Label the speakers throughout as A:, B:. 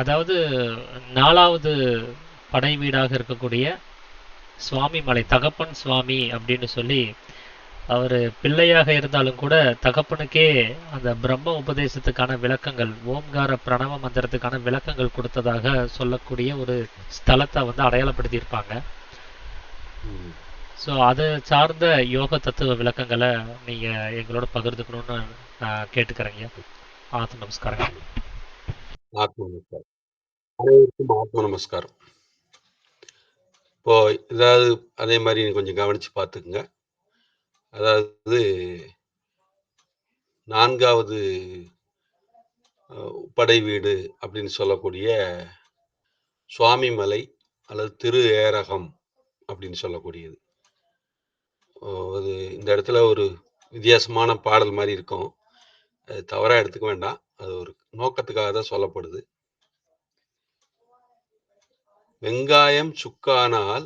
A: அதாவது 4வது படை வீடாக இருக்கக்கூடிய சுவாமி மலை, தகப்பன் சுவாமி அப்படின்னு சொல்லி, அவர் பிள்ளையாக இருந்தாலும் கூட தகப்பனுக்கே அந்த பிரம்ம உபதேசத்துக்கான விளக்கங்கள், ஓம்கார பிரணவ மந்திரத்துக்கான விளக்கங்கள் கொடுத்ததாக சொல்லக்கூடிய ஒரு ஸ்தலத்தை வந்து அடையாளப்படுத்தியிருப்பாங்க. ஸோ அது சார்ந்த யோக தத்துவ விளக்கங்களை நீங்கள் எங்களோட பகிர்ந்துக்கணும்னு நான் கேட்டுக்கிறேங்க. ஆத்ம நமஸ்காரங்க.
B: ஆத்ம நமஸ்காரம். அனைவருக்கும் ஆத்ம நமஸ்காரம். இப்போ ஏதாவது அதே மாதிரி கொஞ்சம் கவனிச்சு பார்த்துக்குங்க. அதாவது 4வது படை வீடு அப்படின்னு சொல்லக்கூடிய சுவாமிமலை அல்லது திரு ஏரகம் அப்படின்னு சொல்லக்கூடியது. அது இந்த இடத்துல ஒரு வித்தியாசமான பாடல் மாதிரி இருக்கும். அது தவறா எடுத்துக்க வேண்டாம். அது ஒரு நோக்கத்துக்காக தான் சொல்லப்படுது. வெங்காயம் சுக்கானால்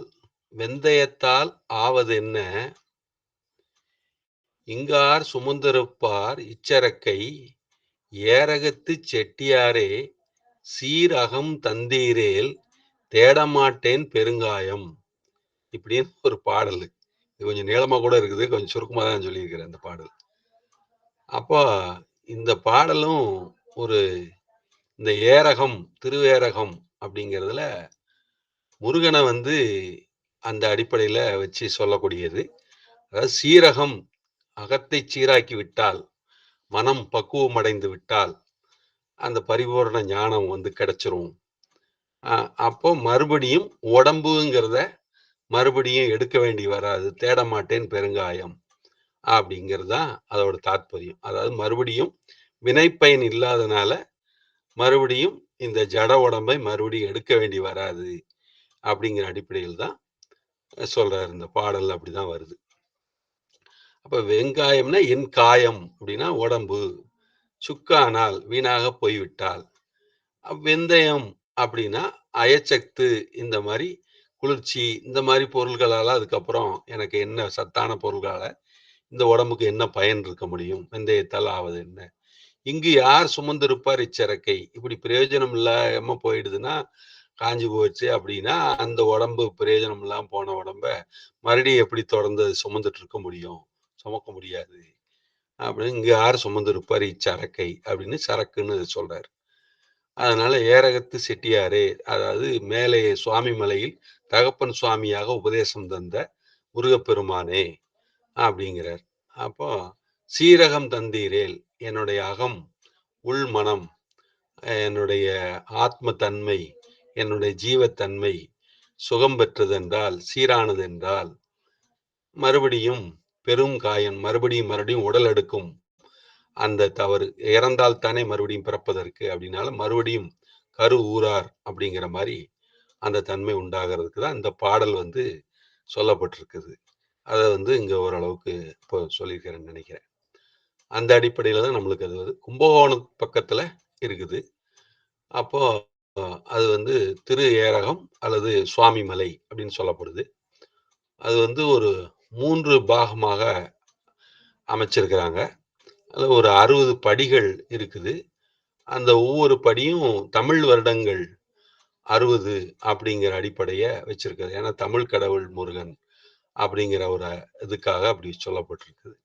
B: வெந்தயத்தால் ஆவதென்ன, இங்கார் சுமந்திருப்பார் இச்சரக்கை, ஏரகத்துச் செட்டியாரே சீரகம் தந்தீரேல் தேடமாட்டேன் பெருங்காயம். இப்படின்னு ஒரு பாடல். இது கொஞ்சம் நீளமா கூட இருக்குது. கொஞ்சம் சுருக்கமா தான் சொல்லியிருக்கிறேன் இந்த பாடல். அப்போ இந்த பாடலும் ஒரு இந்த ஏரகம், திருவேரகம் அப்படிங்கிறதுல முருகனை வந்து அந்த அடிப்படையில வச்சு சொல்லக்கூடியது. அதாவது சீரகம் அகத்தை சீராக்கி விட்டால், மனம் பக்குவமடைந்து விட்டால், அந்த பரிபூரண ஞானம் வந்து கிடைச்சிரும். அப்போ மறுபடியும் உடம்புங்கிறத மறுபடியும் எடுக்க வேண்டி வராது. தேட மாட்டேன் பெருங்காயம் அப்படிங்கிறது தான் அதோட தாத்பரியம். அதாவது மறுபடியும் வினைப்பயன் இல்லாதனால மறுபடியும் இந்த ஜட உடம்பை மறுபடியும் எடுக்க வேண்டி வராது அப்படிங்கிற அடிப்படையில் தான் சொல்றாரு. இந்த பாடல் அப்படிதான் வருது. அப்ப வெங்காயம்னா என் காயம் அப்படின்னா உடம்பு, சுக்கானால் வீணாக போய்விட்டால், வெந்தயம் அப்படின்னா அயச்சத்து, இந்த மாதிரி குளிர்ச்சி, இந்த மாதிரி பொருள்களால அதுக்கப்புறம் எனக்கு என்ன சத்தான பொருள்களால இந்த உடம்புக்கு என்ன பயன் இருக்க முடியும், வெந்தயத்தால் ஆவது என்ன, இங்கு யார் சுமந்திருப்பார் இச்சரக்கை, இப்படி பிரயோஜனம் இல்லாம போயிடுதுன்னா, காஞ்சி போச்சு அப்படின்னா அந்த உடம்பு பிரயோஜனம் இல்லாம போன உடம்ப மறுபடியும் எப்படி தொடர்ந்து சுமந்துட்டு இருக்க முடியும், சுமக்க முடியாது அப்படின்னு, இங்க யார் சுமந்திருப்பார் இச்சரக்கை அப்படின்னு சரக்குன்னு சொல்றாரு. அதனால ஏரகத்து செட்டியாரே, அதாவது மேலே சுவாமி மலையில் தகப்பன் சுவாமியாக உபதேசம் தந்த முருகப்பெருமானே அப்படிங்கிறார். அப்போ சீரகம் தந்தீரேல், என்னுடைய அகம், உள் மனம், என்னுடைய ஆத்ம தன்மை, என்னுடைய ஜீவத்தன்மை சுகம் பெற்றதென்றால், சீரானதென்றால், மறுபடியும் பெரும் காயம், மறுபடியும் உடல் எடுக்கும் அந்த தவறு, இறந்தால் தானே மறுபடியும் பிறப்பதற்கு அப்படின்னால மறுபடியும் கரு ஊரார் அப்படிங்கிற மாதிரி அந்த தன்மை உண்டாகிறதுக்கு தான் இந்த பாடல் வந்து சொல்லப்பட்டிருக்குது. அதை வந்து இங்க ஓரளவுக்கு இப்போ சொல்லியிருக்கிறேன்னு நினைக்கிறேன். அந்த அடிப்படையில தான் நம்மளுக்கு அது வந்து கும்பகோணம் பக்கத்துல இருக்குது. அப்போ அது வந்து திரு ஏரகம் அல்லது சுவாமி மலை அப்படின்னு சொல்லப்படுது. அது வந்து ஒரு 3 பாகமாக அமைச்சிருக்கிறாங்க. அதுல ஒரு 60 படிகள் இருக்குது. அந்த ஒவ்வொரு படியும் தமிழ் வருடங்கள் 60 அப்படிங்கிற அடிப்படைய வச்சிருக்காது. ஏன்னா தமிழ் கடவுள் முருகன் அப்படிங்கிற ஒரு இதுக்காக அப்படி சொல்லப்பட்டிருக்குது.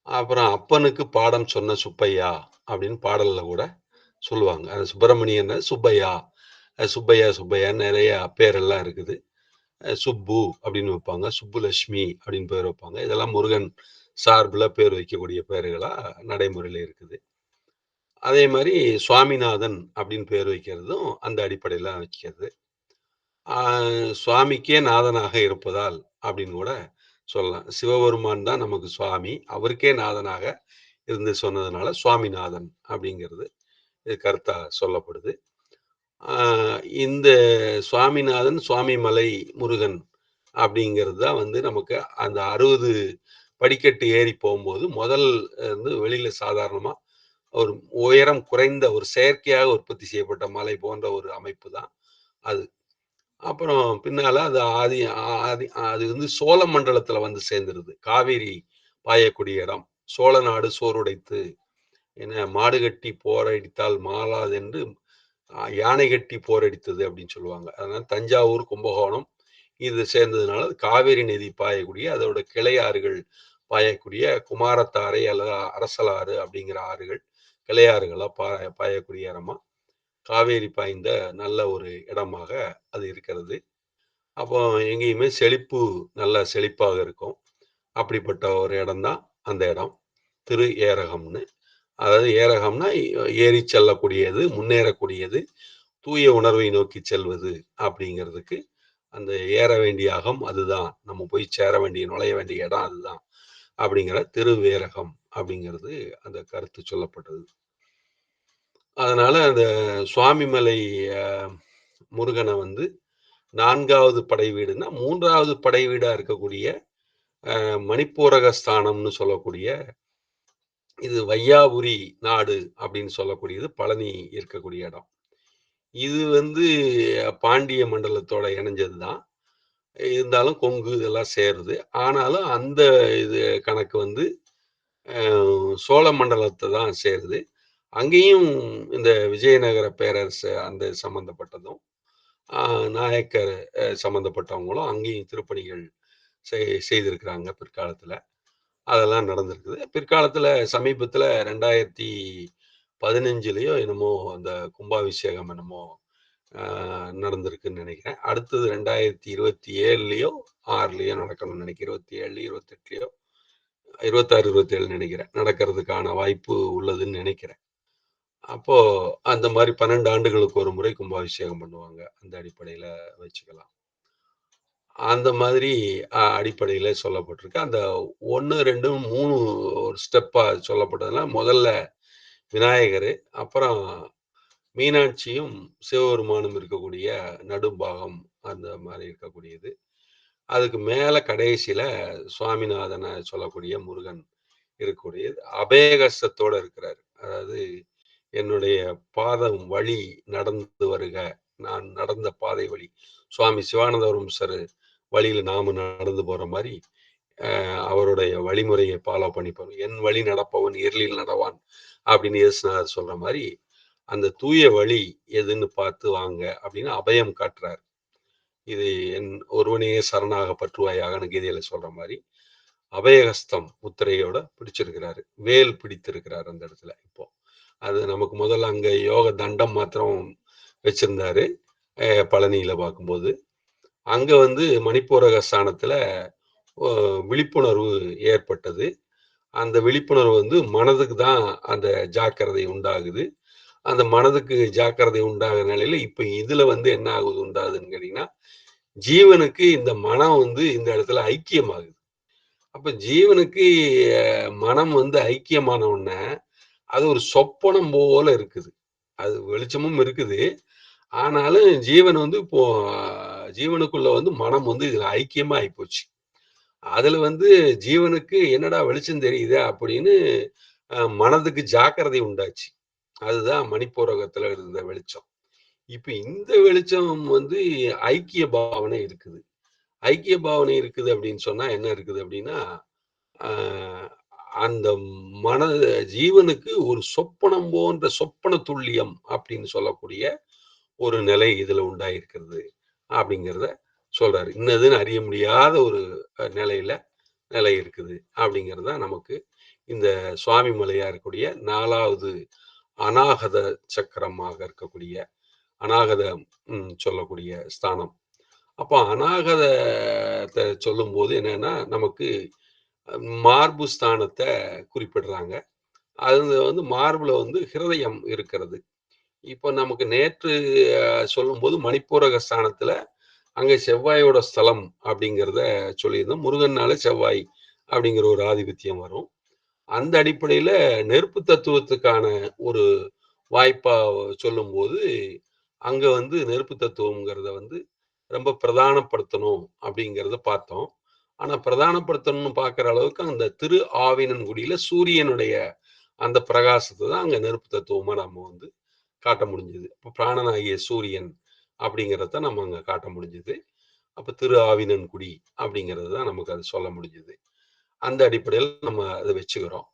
B: அப்புறம் அப்பனுக்கு பாடம் சொன்ன சுப்பையா அப்படின்னு பாடல்ல கூட சொல்லுவாங்க. அது சுப்பிரமணியன் சுப்பையா, சுப்பையா சுப்பையான்னு நிறைய பேரெல்லாம் இருக்குது. சுப்பு அப்படின்னு வைப்பாங்க, சுப்புலட்சுமி அப்படின்னு பேர் வைப்பாங்க. இதெல்லாம் முருகன் சார்புல பேர் வைக்கக்கூடிய பேர்களா நடைமுறையில இருக்குது. அதே மாதிரி சுவாமிநாதன் அப்படின்னு பேர் வைக்கிறதும் அந்த அடிப்படையில வைக்கிறது. சுவாமிக்கே நாதனாக இருப்பதால் அப்படின்னு கூட சொல்லலாம். சிவபெருமான் தான் நமக்கு சுவாமி, அவருக்கே நாதனாக இருந்து சொன்னதுனால சுவாமிநாதன் அப்படிங்கிறது இது கருத்தா சொல்லப்படுது. இந்த சுவாமிநாதன், சுவாமிமலை முருகன் அப்படிங்கிறது தான் வந்து நமக்கு அந்த 60 படிக்கட்டு ஏறி போகும்போது முதல் வந்து வெளியில சாதாரணமா ஒரு உயரம் குறைந்த ஒரு செயற்கையாக உற்பத்தி செய்யப்பட்ட மலை போன்ற ஒரு அமைப்பு தான் அது. அப்புறம் பின்னால அது ஆதி ஆதி அது வந்து சோழ மண்டலத்துல வந்து சேர்ந்துருது. காவேரி பாயக்கூடிய இடம். சோழ நாடு சோறுடைத்து, என்ன மாடு கட்டி போரடித்தால் மாளாது என்று யானை கட்டி போரடித்தது அப்படின்னு சொல்லுவாங்க. அதனால தஞ்சாவூர், கும்பகோணம் இது சேர்ந்ததுனால காவேரி நதி பாயக்கூடிய அதோட கிளை ஆறுகள் பாயக்கூடிய குமாரத்தாரை அல்லது அரசலாறு அப்படிங்கிற ஆறுகள் கிளையாறுகளா பாயக்கூடிய இடமா காவேரி பாய்ந்த நல்ல ஒரு இடமாக அது இருக்கிறது. அப்போ எங்கேயுமே செழிப்பு நல்ல செழிப்பாக இருக்கும். அப்படிப்பட்ட ஒரு இடம் தான் அந்த இடம். திரு ஏரகம்னு. அதாவது ஏரகம்னா ஏறி செல்லக்கூடியது, முன்னேறக்கூடியது, தூய உணர்வை நோக்கி செல்வது அப்படிங்கிறதுக்கு அந்த ஏற வேண்டிய அகம் அதுதான். நம்ம போய் சேர வேண்டிய நுழைய வேண்டிய இடம் அதுதான். அப்படிங்கிற திருவேரகம் அப்படிங்கிறது அந்த கருத்து சொல்லப்பட்டது. அதனால அந்த சுவாமிமலை அ முருகன வந்து 4வது படை வீடுன்னா, 3வது படை வீடா இருக்கக்கூடிய மணிப்பூரக ஸ்தானம்னு சொல்லக்கூடிய இது வையாபுரி நாடு அப்படின்னு சொல்லக்கூடியது பழனி இருக்கக்கூடிய இடம். இது வந்து பாண்டிய மண்டலத்தோட இணைஞ்சது தான். இருந்தாலும் கொங்கு இதெல்லாம் சேருது. ஆனாலும் அந்த இது கணக்கு வந்து சோழ மண்டலத்த தான் சேருது. அங்கேயும் இந்த விஜயநகர பேரரசு அந்த சம்மந்தப்பட்டதும், அ நாயக்கர் சம்மந்தப்பட்டவங்களும் அங்கேயும் திருப்பணிகள் செய்திருக்கிறாங்க பிற்காலத்துல. அதெல்லாம் நடந்திருக்குது. பிற்காலத்துல சமீபத்துல 2015லயோ என்னமோ அந்த கும்பாபிஷேகம் என்னமோ அ நடந்திருக்குன்னு நெனைக்கிறேன். அடுத்தது 2027லயோ, 6லயோ நடக்கணும்னு நெனைக்கிறேன். 27, 28லயோ 26, 27 நெனைக்கிறேன். நடக்கிறதுக்கான வாய்ப்பு உள்ளதுன்னு நெனைக்கிறேன். அப்போ அந்த மாரி 12 ஆண்டுகளுக்கு ஒரு முறை கும்பாபிஷேகம் பண்ணுவாங்க. அந்த அடிப்படையில வச்சுக்கலாம். அந்த மாதிரி அடிப்படையில சொல்லப்பட்டிருக்கு. அந்த 1, 2, 3 ஒரு ஸ்டெப்பா சொல்லப்பட்டதுல முதல்ல விநாயகரு, அப்புறம் மீனாட்சியும், சிவபெருமானும் இருக்கக்கூடிய நடுபாகம் அந்த மாரி இருக்கக்கூடியது. அதுக்கு மேல கடைசியில சுவாமிநாதன சொல்லக்கூடிய முருகன் இருக்கக்கூடியது. அபயகஸ்தத்தோட இருக்கிறாரு. அதாவது என்னுடைய பாதம் வழி நடந்து வருக. நான் நடந்த பாதை வழி. சுவாமி சிவானந்தபுரம் சார் வழியில நாம நடந்து போற மாரி, அவருடைய வழிமுறையை ஃபாலோ பண்ணி போறோம். "என் வழி நடப்பவன் இருளில் நடவான்" அப்படின்னு இயேசுநாதர் சொல்ற மாரி, அந்த தூய வழி எதுன்னு பார்த்து வாங்க அப்படின்னு அபயம் காட்டுறார். இது என் ஒருவனையே சரணாக பற்றுவாயாகன்னு கீதையில சொல்ற மாரி, அபயஹஸ்தம் முத்திரையோட பிடிச்சிருக்கிறாரு. வேல் பிடித்திருக்கிறார் அந்த இடத்துல இப்போ. அது நமக்கு முதல்ல அங்க யோக தண்டம் மாத்திரம் வச்சிருந்தாரு. பழனியில பார்க்கும்போது. அங்க வந்து மணிப்பூரக ஸ்தானத்துல ஒ விழிப்புணர்வு ஏற்பட்டது. அந்த விழிப்புணர்வு வந்து மனதுக்கு தான் அந்த ஜாக்கிரதை உண்டாகுது. அந்த மனதுக்கு ஜாக்கிரதை உண்டாகுற நிலையில, இப்ப இதுல வந்து என்ன ஆகுது உண்டாகுதுன்னு கேட்டீங்கன்னா, ஜீவனுக்கு இந்த மனம் வந்து இந்த இடத்துல ஐக்கியமாகுது. அப்ப ஜீவனுக்கு மனம் வந்து ஐக்கியமான உடனே, அது ஒரு சொப்பனம் போல இருக்குது. அது வெளிச்சமும் இருக்குது. ஆனாலும் ஜீவன் வந்து இப்போ ஜீவனுக்குள்ள வந்து மனம் வந்து இதுல ஐக்கியமா ஆயிப்போச்சு. அதுல வந்து ஜீவனுக்கு என்னடா வெளிச்சம் தெரியுதே அப்படின்னு மனதுக்கு ஜாக்கிரதை உண்டாச்சு. அதுதான் மணிப்பூரகத்துல இருந்த வெளிச்சம். இப்ப இந்த வெளிச்சம் வந்து ஐக்கிய பாவனை இருக்குது. ஐக்கிய பாவனை இருக்குது அப்படின்னு சொன்னா என்ன இருக்குது அப்படின்னா, ஆ அந்த மன ஜீவனுக்கு ஒரு சொப்பனம் போன்ற சொப்பன துல்லியம் அப்படின்னு சொல்லக்கூடிய ஒரு நிலை இதுல உண்டாயிருக்கிறது அப்படிங்கிறத சொல்றாரு. இன்னதுன்னு அறிய முடியாத ஒரு நிலையில நிலை இருக்குது அப்படிங்கிறது தான் நமக்கு இந்த சுவாமி மலையா இருக்கக்கூடிய 4வது அநாகத சக்கரமாக இருக்கக்கூடிய அநாகதம் சொல்லக்கூடிய ஸ்தானம். அப்போ அநாகதத்தை சொல்லும்போது என்னன்னா நமக்கு மார்பு ஸ்தானத்தை குறிப்பிடுறாங்க. அது வந்து மார்புல வந்து ஹிருதயம் இருக்கிறது. இப்போ நமக்கு நேற்று சொல்லும்போது மணிப்பூரக ஸ்தானத்துல அங்க செவ்வாயோட ஸ்தலம் அப்படிங்கிறத சொல்லியிருந்தோம். முருகன்னாலே செவ்வாய் அப்படிங்கிற ஒரு ஆதிபத்தியம் வரும். அந்த அடிப்படையில நெருப்பு தத்துவத்துக்கான ஒரு வாய்ப்பா சொல்லும்போது, அங்க வந்து நெருப்பு தத்துவம்ங்கிறத வந்து ரொம்ப பிரதானப்படுத்தணும் அப்படிங்கிறத பார்த்தோம். ஆனா பிரதானப்படுத்தணும்னு பார்க்குற அளவுக்கு அந்த திரு ஆவினன்குடியில சூரியனுடைய அந்த பிரகாசத்த தான் அங்க நெருப்பு தத்துவமா நம்ம வந்து காட்ட முடிஞ்சது. இப்ப பிராணனாகிய சூரியன் அப்படிங்கிறத நம்ம அங்க காட்ட முடிஞ்சது. அப்ப திரு ஆவினன்குடி அப்படிங்கிறது தான் நமக்கு அது சொல்ல முடிஞ்சது. அந்த அடிப்படையில நம்ம அத வச்சுக்கிறோம்.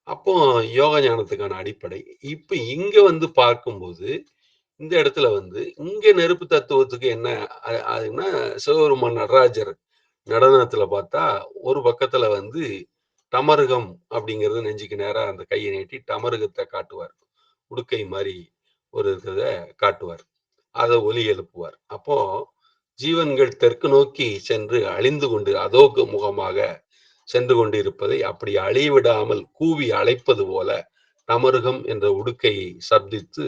B: அப்போ யோக ஞானத்துக்கான அடிப்படை. இப்ப இங்க வந்து பார்க்கும்போது, இந்த இடத்துல வந்து இங்க நெருப்பு தத்துவத்துக்கு என்ன அதுன்னா சிவபெருமான் நடராஜர் நடனத்துல பார்த்தா, ஒரு பக்கத்துல வந்து டமருகம் அப்படிங்கிறது நெஞ்சுக்கு நேரா அந்த கைய நீட்டி டமருகத்த காட்டுவார். உடுக்கை மாரி ஒரு இத காட்டுவார். அத ஒலி எழுப்புவார். அப்போ ஜீவன்கள் தெற்கு நோக்கி சென்று அழிந்து கொண்டு அதோக முகமாக சென்று கொண்டிருப்பதை அப்படி அழிவிடாமல் கூவி அழைப்பது போல டமருகம் என்ற உடுக்கையை சப்தித்து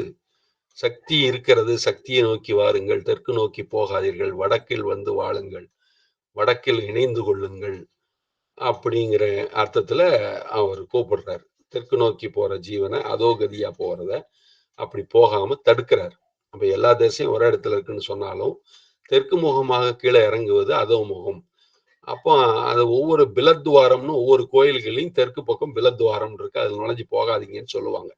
B: சக்தி இருக்கிறது, சக்தியை நோக்கி வாருங்கள், தெற்கு நோக்கி போகாதீர்கள், வடக்கில் வந்து வாழுங்கள், வடக்கில் இணைந்து கொள்ளுங்கள் அப்படிங்கிற அர்த்தத்துல அவர் கூப்பிடுறாரு. தெற்கு நோக்கி போற ஜீவனை அதோகதியா போறத அப்படி போகாம தடுக்கிறார். அப்ப எல்லா திசையும் ஒரே இடத்துல இருக்குன்னு சொன்னாலும் தெற்கு முகமாக கீழே இறங்குவது அதோ முகம். அப்போ அது ஒவ்வொரு பிலத்துவாரம்னு ஒவ்வொரு கோயில்களையும் தெற்கு பக்கம் பிலத்துவாரம் இருக்கு. அதுல நுழைஞ்சு போகாதீங்கன்னு சொல்லுவாங்க.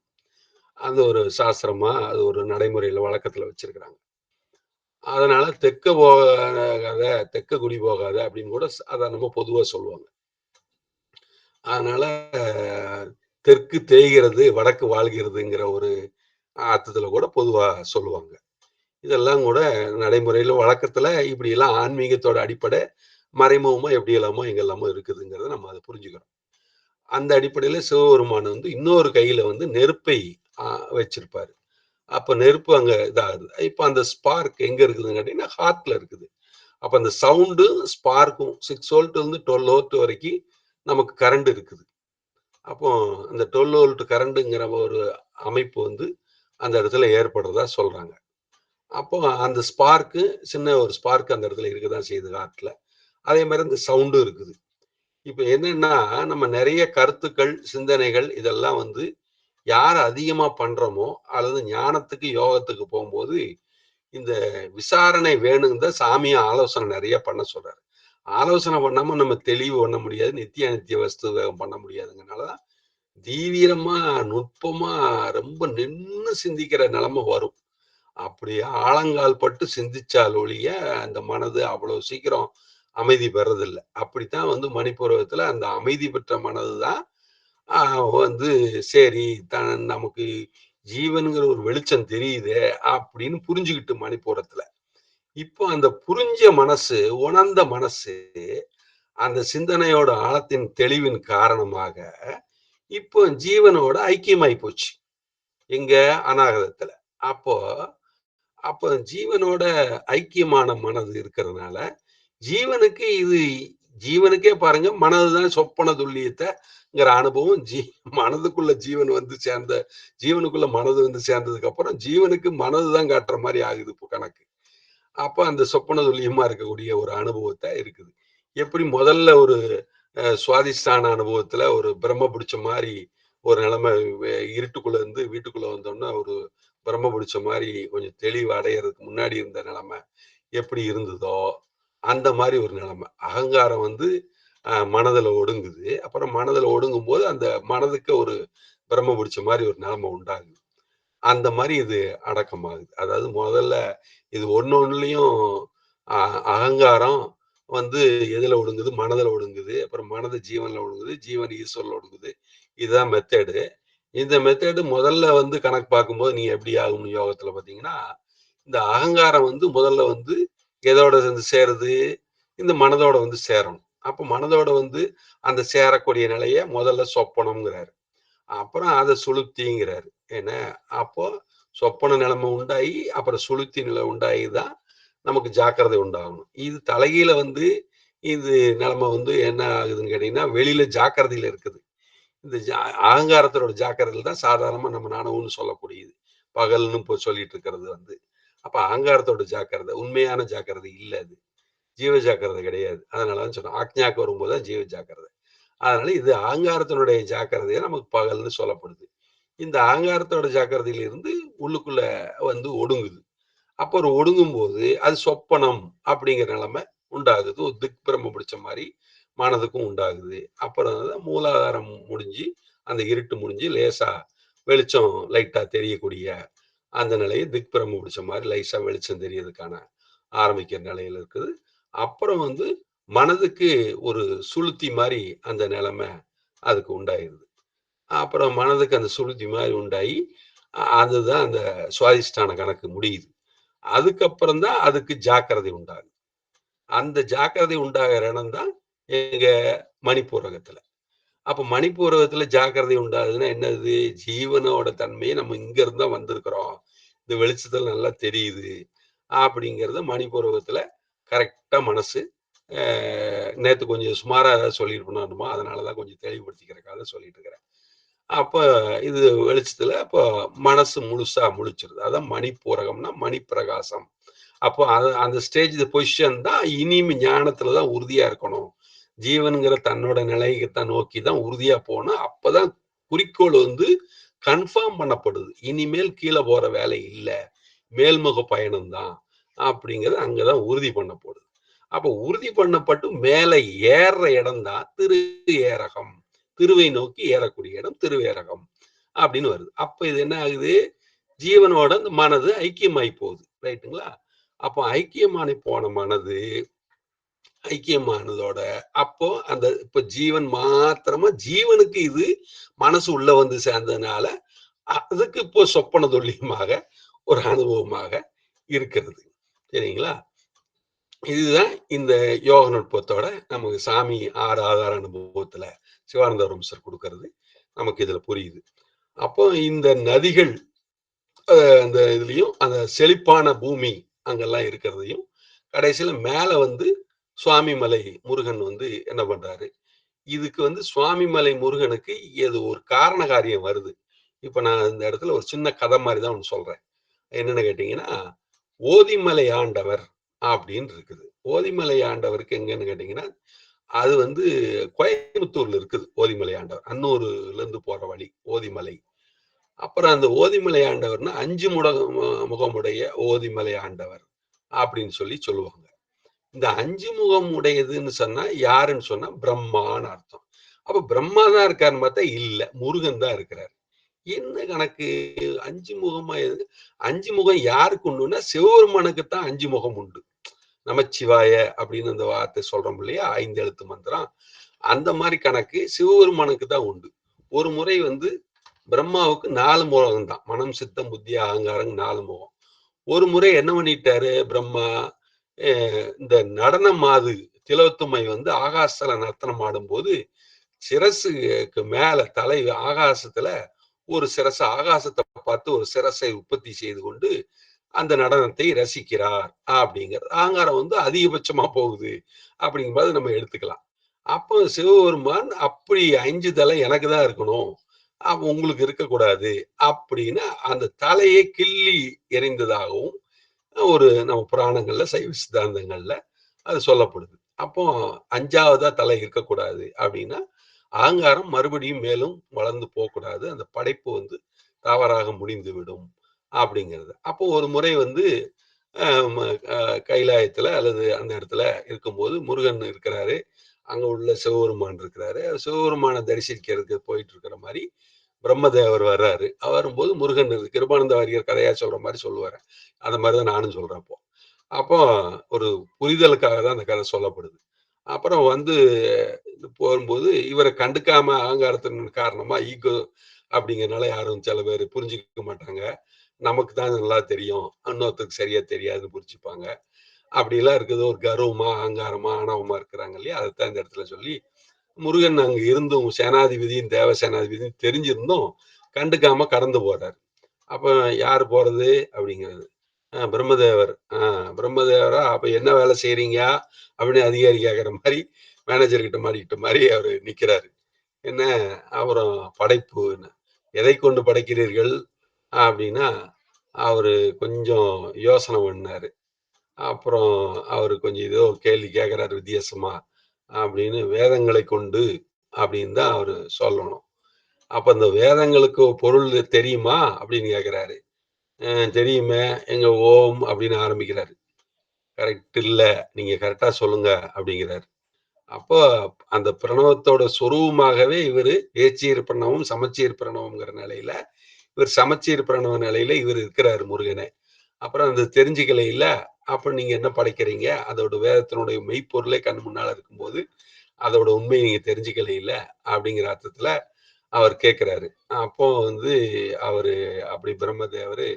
B: அது ஒரு சாஸ்திரமா அது ஒரு நடைமுறையில வழக்கத்துல வச்சிருக்கிறாங்க. அதனால தெற்க போகாத, தெற்க குடி போகாத அப்படின்னு கூட சாதாரணமா பொதுவா சொல்லுவாங்க. அதனால தெற்கு தேய்கிறது, வடக்கு வாழ்கிறதுங்கிற ஒரு அர்த்தத்துல கூட பொதுவா சொல்லுவாங்க. இதெல்லாம் கூட நடைமுறையில வழக்கத்துல இப்படியெல்லாம் ஆன்மீகத்தோட அடிப்படை மறைமுகமா எப்படி எல்லாமோ எங்கெல்லாமோ இருக்குதுங்கிறத நம்ம அதை புரிஞ்சுக்கிறோம். அந்த அடிப்படையில சிவபெருமான் வந்து இன்னொரு கையில வந்து நெருப்பை வச்சிருப்பாரு. அப்ப நெருப்பு அங்க இதாகுது. இப்ப அந்த ஸ்பார்க் எங்க இருக்குதுன்னு கேட்டீங்கன்னா, ஹார்ட்ல இருக்குது. அப்ப அந்த சவுண்டு, ஸ்பார்க்கும் 6 வோல்ட் இருந்து 12 வோல்ட் வரைக்கும் நமக்கு கரண்ட் இருக்குது. அப்போ அந்த 12 வோல்ட் கரண்ட்ங்கிற ஒரு அமைப்பு வந்து அந்த இடத்துல ஏற்படுறதா சொல்றாங்க. அப்போ அந்த ஸ்பார்க்கு சின்ன ஒரு ஸ்பார்க் அந்த இடத்துல இருக்கதான் செய்யுது ஹார்ட்ல. அதே மாரி அந்த சவுண்டும் இருக்குது. இப்ப என்னன்னா, நம்ம நெறைய கருத்துக்கள், சிந்தனைகள் இதெல்லாம் வந்து யார் அதிகமா பண்றோமோ, அல்லது ஞானத்துக்கு, யோகத்துக்கு போம்போது, இந்த விசாரணை வேணும்னு தான் சாமி ஆலோசனை நெறைய பண்ண சொல்றாரு. ஆலோசனை பண்ணாம நம்ம தெளிவு பண்ண முடியாது. நித்திய அநித்திய வஸ்து வேகம் பண்ண முடியாதுங்கனால தான், தீவிரமா, நுட்பமா ரொம்ப நின்னு சிந்திக்கிற நெலைம வரும். அப்படி ஆழங்கால் பட்டு சிந்திச்சால் ஒழிய, அந்த மனது அவ்வளவு சீக்கிரம் அமைதி பெறதில்ல. அப்படித்தான் வந்து மணிப்பூரகத்துல அந்த அமைதி பெற்ற மனது தான் ஆ வந்து சரி, நமக்கு ஜீவன்ங்கிற ஒரு வெளிச்சம் தெரியுதே அப்படின்னு புரிஞ்சுகிட்டு மணிப்பூரத்துல. இப்போ அந்த புரிஞ்ச மனசு, உணர்ந்த மனசு, அந்த சிந்தனையோட ஆழத்தின் தெளிவின் காரணமாக, இப்போ ஜீவனோட ஐக்கியமாயி போச்சு. எங்க? அநாகதத்துல. அப்போ அப்ப ஜீவனோட ஐக்கியமான மனது இருக்கிறதுனால, ஜீவனுக்கு இது ஜீவனுக்கே பாருங்க மனதுதான் சொப்பன துல்லியத்தங்கிற அனுபவம் மனதுக்குள்ள ஜீவன் வந்து சேர்ந்த ஜீவனுக்குள்ள மனது வந்து சேர்ந்ததுக்கு அப்புறம் ஜீவனுக்கு மனதுதான் காட்டுற மாரி ஆகுது இப்போ கணக்கு. அப்ப அந்த சொப்பன துல்லியமா இருக்கக்கூடிய ஒரு அனுபவத்த இருக்குது. எப்படி முதல்ல ஒரு சுவாதிஷ்டான அனுபவத்துல ஒரு பிரம்ம பிடிச்ச மாரி ஒரு நிலைமை இருட்டுக்குள்ள இருந்து வீட்டுக்குள்ள வந்தோம்னா ஒரு பிரம்ம பிடிச்ச மாரி கொஞ்சம் தெளிவு அடையறதுக்கு முன்னாடி இருந்த நிலைமை எப்படி இருந்ததோ, அந்த மாரி ஒரு நிலைமை. அகங்காரம் வந்து மனதுல ஒடுங்குது. அப்புறம் மனதுல ஒடுங்கும்போது, அந்த மனதுக்கு ஒரு பிரம்ம பிடிச்ச மாரி ஒரு நிலைமை உண்டாகுது. அந்த மாரி இது அடக்கமாகுது. அதாவது முதல்ல இது ஒண்ணொண்ணுலயும் அ அகங்காரம் வந்து எதுல ஒடுங்குது? மனதுல ஒடுங்குது. அப்புறம் மனது ஜீவன்ல ஒடுங்குது. ஜீவன் ஈஸ்வரன்ல ஒடுங்குது. இதுதான் மெத்தேடு. இந்த மெத்தேடு முதல்ல வந்து கணக்கு பார்க்கும்போது, நீங்க எப்படி ஆகும்னு யோகத்துல பார்த்தீங்கன்னா, இந்த அகங்காரம் வந்து முதல்ல வந்து எதோட வந்து சேருது? இந்த மனதோட வந்து சேரணும். அப்ப மனதோட வந்து அந்த சேரக்கூடிய நிலைய முதல்ல சொப்பனம்ங்கிறாரு. அப்புறம் அத சுளுப்திங்கிறாரு. என்ன? அப்போ சொப்பன நிலைமை உண்டாயி, அப்புறம் சுளுத்தி நிலை உண்டாயி தான் நமக்கு ஜாக்கிரதை உண்டாகணும். இது தலைகீழ வந்து இது நிலைமை வந்து என்ன ஆகுதுன்னு கேட்டீங்கன்னா, வெளியில ஜாக்கிரதையில இருக்குது. இந்த அகங்காரத்தோட ஜாக்கிரதையில தான் சாதாரணமா நம்ம நனவுன்னு சொல்லக்கூடியது. பகல்ன்னு இப்போ சொல்லிட்டு இருக்கிறது வந்து. அப்ப அகங்காரத்தோட ஜாக்கிரதை, உண்மையான ஜாக்கிரதை இல்ல அது. ஜீவ ஜாக்கிரதை கிடையாது. அதனால தான் சொன்னேன். ஆக்ஞாக்கு வரும்போது தான் ஜீவ ஜாக்கிரதை. அதனால இது அகங்காரத்தினுடைய ஜாக்கிரதையா நமக்கு பகல்ன்னு சொல்லப்படுது. இந்த அகங்காரத்தோட ஜாக்கிரதையில இருந்து உள்ளுக்குள்ள வந்து ஒடுங்குது. அப்ப ஒரு ஒடுங்கும்போது அது சொப்பனம் அப்படிங்கிற நிலைமை உண்டாகுது. ஒரு திக் பிரம்ம பிடிச்ச மாரி மனதுக்கும் உண்டாகுது. அப்புறம் தான் மூலாதாரம் முடிஞ்சு, அந்த இருட்டு முடிஞ்சு லேசா வெளிச்சம் லைட்டா தெரியக்கூடிய அந்த நிலையை திக் பிரம்ம பிடிச்ச மாரி லேசா வெளிச்சம் தெரியறதுக்கான ஆரம்பிக்கிற நிலையில இருக்குது. அப்புறம் வந்து மனதுக்கு ஒரு சுளுத்தி மாரி அந்த நிலைமை அதுக்கு உண்டாயிருது. அப்புறம் மனதுக்கு அந்த சுளுத்தி மாரி உண்டாயி, அதுதான் அந்த சுவாதிஷ்டான கணக்கு முடியுது. அதுக்கப்புறம் தான் அதுக்கு ஜாக்கிரதை உண்டாகுது. அந்த ஜாக்கிரதை உண்டாகிற இடம் தான் எங்க மணிப்பூரகத்துல. அப்ப மணிப்பூரகத்துல ஜாக்கிரதை உண்டாகுதுன்னா என்னது? ஜீவனோட தன்மைய நம்ம இங்க இருந்து தான் வந்திருக்கிறோம். இந்த வெளிச்சத்துல நல்லா தெரியுது. அப்படிங்கிறத மணிப்பூரகத்துல கரெக்ட்டா மனசு அ நேத்து கொஞ்சம் சுமாரா ஏதாவது சொல்லியிருப்பேனோ அதனால தான் கொஞ்சம் தெளிவுபடுத்திக்கிறதுக்காக சொல்லிட்டு இருக்கிறேன். அப்ப இது வெளிச்சத்துல அப்ப மனசு முழுசா முழிச்சிருது. அதான் மணிப்பூரகம்னா மணிப்பிரகாசம். அப்போ அந்த ஸ்டேஜ் பொசிஷன் தான் இனிமே ஞானத்துல தான் உறுதியா இருக்கணும். ஜீவன்ங்கிற தன்னோட நிலையத்த நோக்கி தான் உறுதியா போணும். அப்பதான் குறிக்கோள் வந்து கன்ஃபார்ம் பண்ணப்படுது. இனிமேல் கீழ போற வேலை இல்ல. மேல்முக பயணம் தான். அப்படிங்கிறது அங்க தான் உறுதி பண்ணப்படுது. அப்ப உறுதி பண்ணப்பட்டு மேல ஏறுற இடம் தான் ஏரகம். திருவை நோக்கி ஏறக்கூடிய இடம் திருவேரகம் அப்படின்னு வருது. அப்ப இது என்ன ஆகுது? ஜீவனோட அந்த மனது ஐக்கியமாயி போகுது. ரைட்டுங்களா? அப்போ ஐக்கியமானி போன மனது ஐக்கியமானதோட அப்போ அந்த இப்ப ஜீவன் மாத்திரமா ஜீவனுக்கு இது மனசு உள்ள வந்து சேர்ந்ததுனால, அதுக்கு இப்போ சொப்பன துல்லியமாக ஒரு அனுபவமாக இருக்கிறது. சரிங்களா? இதுதான் இந்த யோக நுட்பத்தோட நமக்கு சாமி 6 ஆதார அனுபவத்துல சிவானந்த பரமஹம்சர் குடுக்கறது. நமக்கு இதுல புரியுது. அப்போ இந்த நதிகள் அந்த இதுலயும் அந்த செழிப்பான பூமி அங்கெல்லாம் இருக்கிறதையும், கடைசியில மேல வந்து சுவாமிமலை முருகன் வந்து என்ன பண்றாரு? இதுக்கு வந்து சுவாமிமலை முருகனுக்கு ஏதோ ஒரு காரண காரியம் வருது. இப்ப நான் இந்த இடத்துல ஒரு சின்ன கதை மாரி தான் ஒண்ணு சொல்றேன். என்னன்னு கேட்டீங்கன்னா, ஓதிமலை ஆண்டவர் அப்படின்னு இருக்குது. ஓதிமலை ஆண்டவருக்கு எங்கன்னு கேட்டீங்கன்னா, அது வந்து கோயம்புத்தூர்ல இருக்குது ஓதிமலை ஆண்டவர். அன்னூர்ல இருந்து போற வழி ஓதிமலை. அப்புறம் அந்த ஓதிமலை ஆண்டவர்னா 5 முகமுடைய ஓதிமலை ஆண்டவர் அப்படின்னு சொல்லுவாங்க. இந்த 5 முகம் உடையதுன்னு சொன்னா யாருன்னு சொன்னா பிரம்மான்னு அர்த்தம். அப்ப பிரம்மா தான் இருக்காருன்னு பார்த்தா இல்ல. முருகன் தான் இருக்கிறார். என்ன கணக்கு 5 முகமா 5 முகம் யாருக்கு உண்டுன்னா சிவபெருமானுக்கு தான் 5 முகம் உண்டு. நமச்சிவாய அப்படின்னு அந்த வார்த்தை சொல்றோம் இல்லையா? 5 எழுத்து மந்திரம். அந்த மாரி கணக்கு சிவபெருமானுக்கு தான் உண்டு. ஒரு முறை வந்து பிரம்மாவுக்கு 4 முகம் தான். மனம், சித்தம், புத்தி, அகங்காரம் 4 முகம். ஒரு முறை என்ன பண்ணிட்டாரு பிரம்மா, அ இந்த நடனம் மாது திலோத்தமை வந்து ஆகாசத்துல நர்த்தனம் ஆடும்போது, சிரசுக்கு மேல தலை ஆகாசத்துல ஒரு சிரச ஆகாசத்த பார்த்து ஒரு சிரசை உற்பத்தி செய்து கொண்டு அந்த நடனத்தை ரசிக்கிறார் அப்படிங்கிறது. அகங்காரம் வந்து அதிகபட்சமா போகுது அப்படிங்கும்போது நம்ம எடுத்துக்கலாம். அப்போ சிவபெருமான் அப்படி 5 தலை எனக்கு தான் இருக்கணும். உங்களுக்கு இருக்கக்கூடாது அப்படின்னு அந்த தலையை கிள்ளி எறிந்ததாகவும் நம்ம புராணங்கள்ல, சைவ சித்தாந்தங்கள்ல அது சொல்லப்படுது. அப்போ 5வதா தலை இருக்கக்கூடாது அப்படின்னா, அகங்காரம் மறுபடியும் மேலும் வளர்ந்து போக்கூடாது. அந்த படைப்பு வந்து தவறாக முடிந்துவிடும் அப்படிங்கிறது. அப்போ ஒரு முறை வந்து அ ம அ கைலாயத்துல அல்லது அந்த இடத்துல இருக்கும்போது முருகன் இருக்கிறாரு. அங்க உள்ள சிவபெருமான் இருக்கிறாரு. சிவபெருமான தரிசிக்கிறதுக்கு போயிட்டு இருக்கிற மாரி பிரம்மதேவர் வர்றாரு. வரும்போது முருகன் கிருபானந்த வாரியார் கதையா சொல்ற மாரி சொல்லுவாரு. அந்த மாரி தான் நானும் சொல்றேன் அப்போ. அப்போ ஒரு புரிதலுக்காக தான் அந்த கதை சொல்லப்படுது. அப்புறம் வந்து போகும்போது இவர கண்டுக்காம அகங்காரத்தின் காரணமா ஈகோ அப்படிங்கிறனால யாரும் சில பேர் புரிஞ்சுக்க மாட்டாங்க. நமக்கு தான் நல்லா தெரியும். இன்னொருத்தருக்கு சரியா தெரியாதுன்னு புரிஞ்சுப்பாங்க. அப்படிலாம் இருக்குது ஒரு கர்வமா, அகங்காரமா, ஆணவமா இருக்கிறாங்க இல்லையா? அதத்தான் இந்த இடத்துல சொல்லி முருகன் அங்க இருந்தும் சேனாதிபதியும், தேவ சேனாதிபதியும் தெரிஞ்சிருந்தும் கண்டுக்காம கடந்து போறாரு. அப்ப யாரு போறது? அப்படிங்கிறது. பிரம்மதேவர். பிரம்மதேவரா அப்ப என்ன வேலை செய்றீங்க? அப்படின்னு அதிகாரி கேட்கிற மாரி, மேனேஜர் கிட்ட மாட்டிக்கிட்ட மாரி அவரு நிக்கிறாரு. என்ன அப்புறம் படைப்புன்னு. எதைக் கொண்டு படைக்கிறீர்கள்? அப்படின்னா, அவரு கொஞ்சம் யோசனை பண்ணாரு. அப்புறம் அவரு கொஞ்சம் ஏதோ கேள்வி கேட்கிறாரு வித்தியாசமா. அப்படின்னு வேதங்களைக் கொண்டு அப்படின்னு தான் அவரு சொல்லணும். அப்ப அந்த வேதங்களுக்கு பொருள் தெரியுமா? அப்படின்னு கேட்கிறாரு. தெரியுமே. எங்க ஓம் அப்படின்னு ஆரம்பிக்கிறாரு. கரெக்ட் இல்ல. நீங்க கரெக்ட்டா சொல்லுங்க அப்படிங்கிறாரு. அப்போ அந்த பிரணவத்தோட சொரூபமாகவே இவரு ஏச்சீர் பிரணவம், சமச்சீர் பிரணவம்ங்கிற நிலையில, இவர் சமச்சீர் பிரணவ நிலையில இவரு இருக்கிறாரு முருகனே. அப்புறம் அது தெரிஞ்சுக்கலைல்ல, அப்ப நீங்க என்ன படைக்கிறீங்க? அதோட வேதத்தினுடைய மெய்ப்பொருளே கண் முன்னால இருக்கும்போது, அதோட உண்மைய நீங்க தெரிஞ்சுக்கலைல்ல, அப்படிங்கிற அர்த்தத்துல அவர் கேட்கிறாரு. அப்போ வந்து அவரு அப்படி பிரம்மதேவரு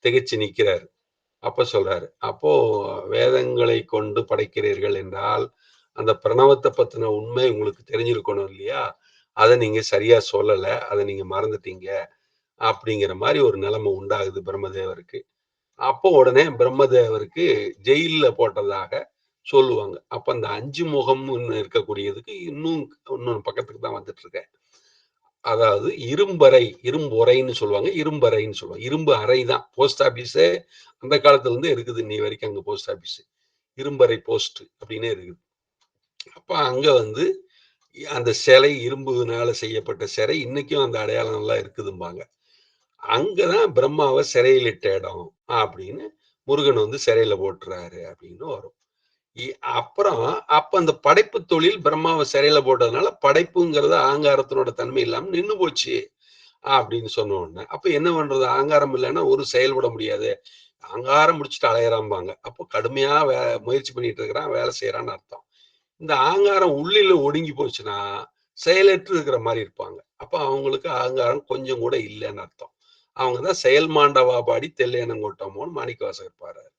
B: திகைச்சு நிக்கிறாரு. அப்ப சொல்றாரு. அப்போ வேதங்களை கொண்டு படைக்கிறீர்கள் என்றால், அந்த பிரணவத்த பத்தின உண்மை உங்களுக்கு தெரிஞ்சிருக்கணும் இல்லையா? அத நீங்க சரியா சொல்லல. அத நீங்க மறந்துட்டீங்க. அப்படிங்கிற மாரி ஒரு நிலைமை உண்டாகுது பிரம்மதேவருக்கு. அப்போ உடனே பிரம்மதேவருக்கு ஜெயில்ல போட்டதாக சொல்லுவாங்க. அப்ப அந்த 5 முகம்னு இருக்கக்கூடியதுக்கு இன்னொன்னு பக்கத்துக்கு தான் வந்துட்டு இருக்கேன். அதாவது இரும்பொறைன்னு சொல்லுவாங்க. இரும்பறைன்னு சொல்லுவாங்க. இரும்பு அறை தான். போஸ்ட் ஆபீஸே அந்த காலத்துல இருந்தே இருக்குது. இன்னி வரைக்கும் அங்க போஸ்ட் ஆபீஸ். இரும்பறை போஸ்ட் அப்டின்னே இருக்குது. அப்ப அங்க வந்து அந்த சிலை இரும்புனால செய்யப்பட்ட சிலை இன்னைக்கும் அந்த அடையாளம்லாம் இருக்குதும்பாங்க. அங்க தான் பிரம்மாவ சிறையிலிட்ட இடம் அப்படின்னு முருகன் வந்து சிறையில போட்டுறாரு அப்படின்னு வரும். இ அப்புறம் அப்ப அந்த படைப்பு தொழில் பிரம்மாவ சிறையில போட்டதுனால படைப்புங்கிறது அகங்காரத்தினோட தன்மை இல்லாம நின்னு போச்சு. அப்படின்னு சொன்ன உடனே, அப்ப என்ன பண்றது? அகங்காரம் இல்லன்னா ஒரு செயல்பட முடியாது. அகங்காரம் முடிச்சுட்டு அலையறாம்பாங்க. அப்போ கடுமையா முயற்சி பண்ணிட்டு இருக்கிறான், வேலை செய்றான்னு அர்த்தம். இந்த அகங்காரம் உள்ளில ஒடுங்கி போச்சுன்னா, செயலற்று இருக்கிற மாரி இருப்பாங்க. அப்ப அவங்களுக்கு அகங்காரம் கொஞ்சம் கூட இல்லன்னு அர்த்தம். அவங்க தான் செயல் மாண்டவா பாடி தெல்லேனங்கொட்டமோன்னு மாணிக்கவாசகர் பாடுறாரு.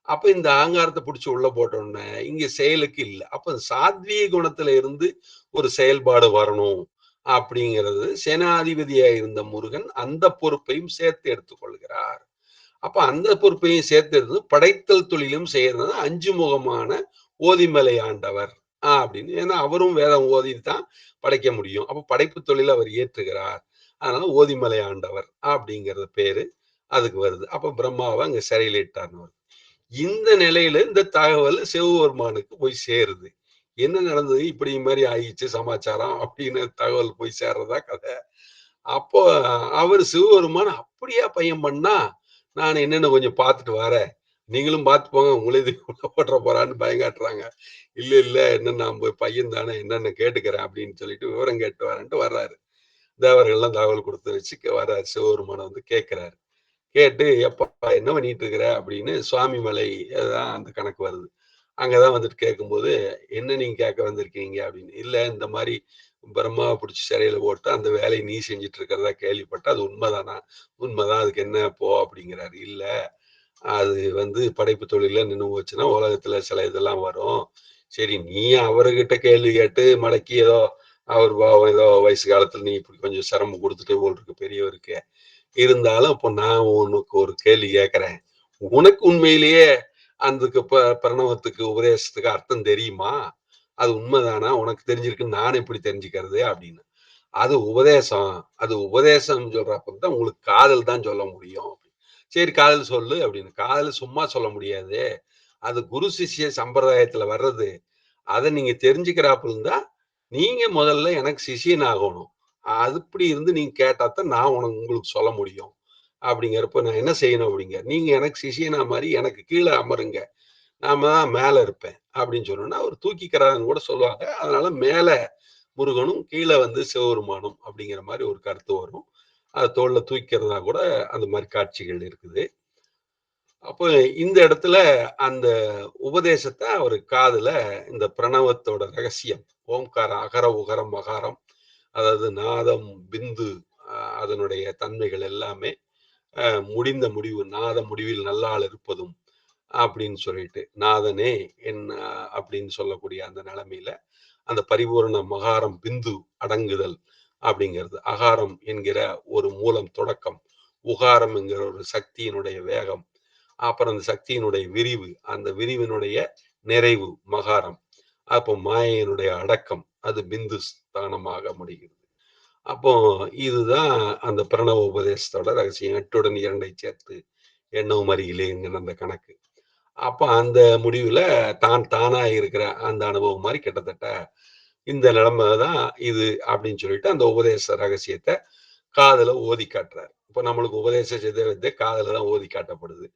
B: அப்ப இந்த அகங்காரத்த புடிச்சு உள்ள போட்டோனே, இங்க செயலுக்கு இல்ல. அப்ப சாத்வீக குணத்துல இருந்து ஒரு செயல்பாடு வரணும். அப்படிங்கிறது சேனாதிபதியா இருந்த முருகன் அந்த பொறுப்பையும் சேர்த்து எடுத்துக் கொள்கிறார். அப்ப அந்த பொறுப்பையும் சேர்த்து எடுத்து படைத்தல் தொழிலும் செய்யறது 5 முகமான ஓதிமலை ஆண்டவர். அப்படின்னு. ஏன்னா அவரும் வேதம் ஓதிட்டு தான் படைக்க முடியும். அப்ப படைப்பு தொழில அவர் ஏற்றுகிறார். அதனால ஓதிமலை ஆண்டவர் அப்படிங்கிற பேரு அதுக்கு வருது. அப்ப பிரம்மாவ அங்க சிறையில இட்டார்ன்னு வருது. இந்த நிலையில இந்த தகவல் சிவபெருமானுக்கு போய் சேருது. என்ன நடந்தது? இப்படி மாரி ஆயிடுச்சு சமாச்சாரம் அப்படின்னு தகவல் போய் சேர்றதா கதை. அப்போ அவரு சிவபெருமான் அப்படியா பையன் பண்ணா? நான் என்னன்னு கொஞ்சம் பார்த்துட்டு வரேன். நீங்களும் பார்த்து போங்க. உங்களையும் இது உள்ள போட்டுற போறான்னு பயங்காட்டுறாங்க. இல்ல, இல்ல என்ன நான் போய் பையன் தானே என்னன்னு கேட்டுக்கிறேன் அப்படின்னு சொல்லிட்டு விவரம் கேட்டு வரேன்ட்டு வர்றாரு. தேவர்கள்லாம் தகவல் குடுத்து வச்சு வர்றாரு. சிவபெருமான வந்து கேட்கிறாரு. கேட்டு, "எப்பா என்ன பண்ணிட்டு இருக்கிற?" அப்படின்னு சுவாமி மலை தான் அந்த கணக்கு வருது. அங்க தான் வந்துட்டு கேட்கும்போது, "என்ன நீங்க கேட்க வந்திருக்கீங்க?" அப்படின்னு. "இல்ல இந்த மாரி பிரம்மாவ புடிச்சு சிறையில போட்டு அந்த வேலைய நீ செஞ்சுட்டு இருக்கிறதா கேள்விப்பட்டேன். அது உண்மைதானா?" "உண்மைதான். அதுக்கு என்ன இப்போ?" அப்படிங்கிறாரு. "இல்ல, அது வந்து படைப்பு தொழில்ல நின்னு போச்சுன்னா, உலகத்துல சில இதெல்லாம் வரும். சரி நீ அவருகிட்ட கேள்வி கேட்டு மடக்கி ஏதோ அவர் பாவம் ஏதோ வயசு காலத்துல நீ இப்படி கொஞ்சம் சிரமம் குடுத்துட்ட போல இருக்கு பெரியவருக்கு. இருந்தாலும் இப்போ நான் உனக்கு ஒரு கேள்வி கேட்கிறேன். உனக்கு உண்மையிலேயே அதுக்கு பிரணவத்துக்கு உபதேசத்துக்கு அர்த்தம் தெரியுமா? அது உண்மைதானா? உனக்கு தெரிஞ்சிருக்குன்னு நான் எப்படி தெரிஞ்சுக்கிறது? அப்படின்னு. அது உபதேசம். அது உபதேசம் சொல்றப்ப தான் உங்களுக்கு காதல் தான் சொல்ல முடியும். சரி காதல் சொல்லு அப்படின்னு. காதல் சும்மா சொல்ல முடியாது. அது குரு சிஷ்ய சம்பிரதாயத்துல வர்றது. அத நீங்க தெரிஞ்சுக்கிறாப்புல இருந்தா, நீங்க முதல்ல எனக்கு சிஷ்யன் ஆகணும். அது இப்படி இருந்து நீங்க கேட்டா தான் நான் உங்களுக்கு சொல்ல முடியும். அப்படிங்கிறப்ப நான் என்ன செய்யணும் அப்படிங்க. நீங்க எனக்கு சிஷ்யனா மாரி எனக்கு கீழ அமருங்க. நாம தான் மேல இருப்பேன். அப்படின்னு சொன்னோனே, அவரு தூக்கிக்கிறாருன்னு கூட சொல்லுவாங்க. அதனால மேல முருகனும், கீழ வந்து சிவபெருமானும் அப்படிங்கிற மாரி ஒரு கருத்து வரும். அத தோள்ல தூக்கிறதா கூட அந்த மாரி காட்சிகள் இருக்குது. அப்ப இந்த இடத்துல அந்த உபதேசத்த அவரு காதுல இந்த பிரணவத்தோட ரகசியம், ஓம்காரம், அகர, உகரம், மகாரம் அதாவது நாதம், பிந்து அதனுடைய தன்மைகள் எல்லாமே முடிந்த முடிவு, நாத முடிவில் நல்லாள் இருப்பதும் அப்படின்னு சொல்லிட்டு, நாதனே என் அப்படின்னு சொல்லக்கூடிய அந்த நிலைமையில, அந்த பரிபூரண மகாரம் பிந்து அடங்குதல் அப்படிங்கிறது. அகாரம் என்கிற ஒரு மூலம் தொடக்கம், உகாரம் என்கிற ஒரு சக்தியினுடைய வேகம், அப்புறம் அந்த சக்தியினுடைய விரிவு, அந்த விரிவினுடைய நிறைவு மகாரம். அப்போ மாயையினுடைய அடக்கம், அது பிந்து ஸ்தானமாக முடிகிறது. அப்போ இதுதான் அந்த பிரணவ உபதேசத்தோட ரகசியம். 8உடன் 2ஐ சேர்த்து எண்ணவும் அருகிலேங்கிற அந்த கணக்கு. அப்ப அந்த முடிவுல தான் தானா இருக்கிற அந்த அனுபவம் மாரி கிட்டத்தட்ட இந்த நிலைமை தான் இது அப்படின்னு சொல்லிட்டு அந்த உபதேச ரகசியத்த காதுல ஓதி காட்டுறாரு. இப்ப நம்மளுக்கு உபதேச சித வித்தை காதுல தான் ஓதி காட்டப்படுது.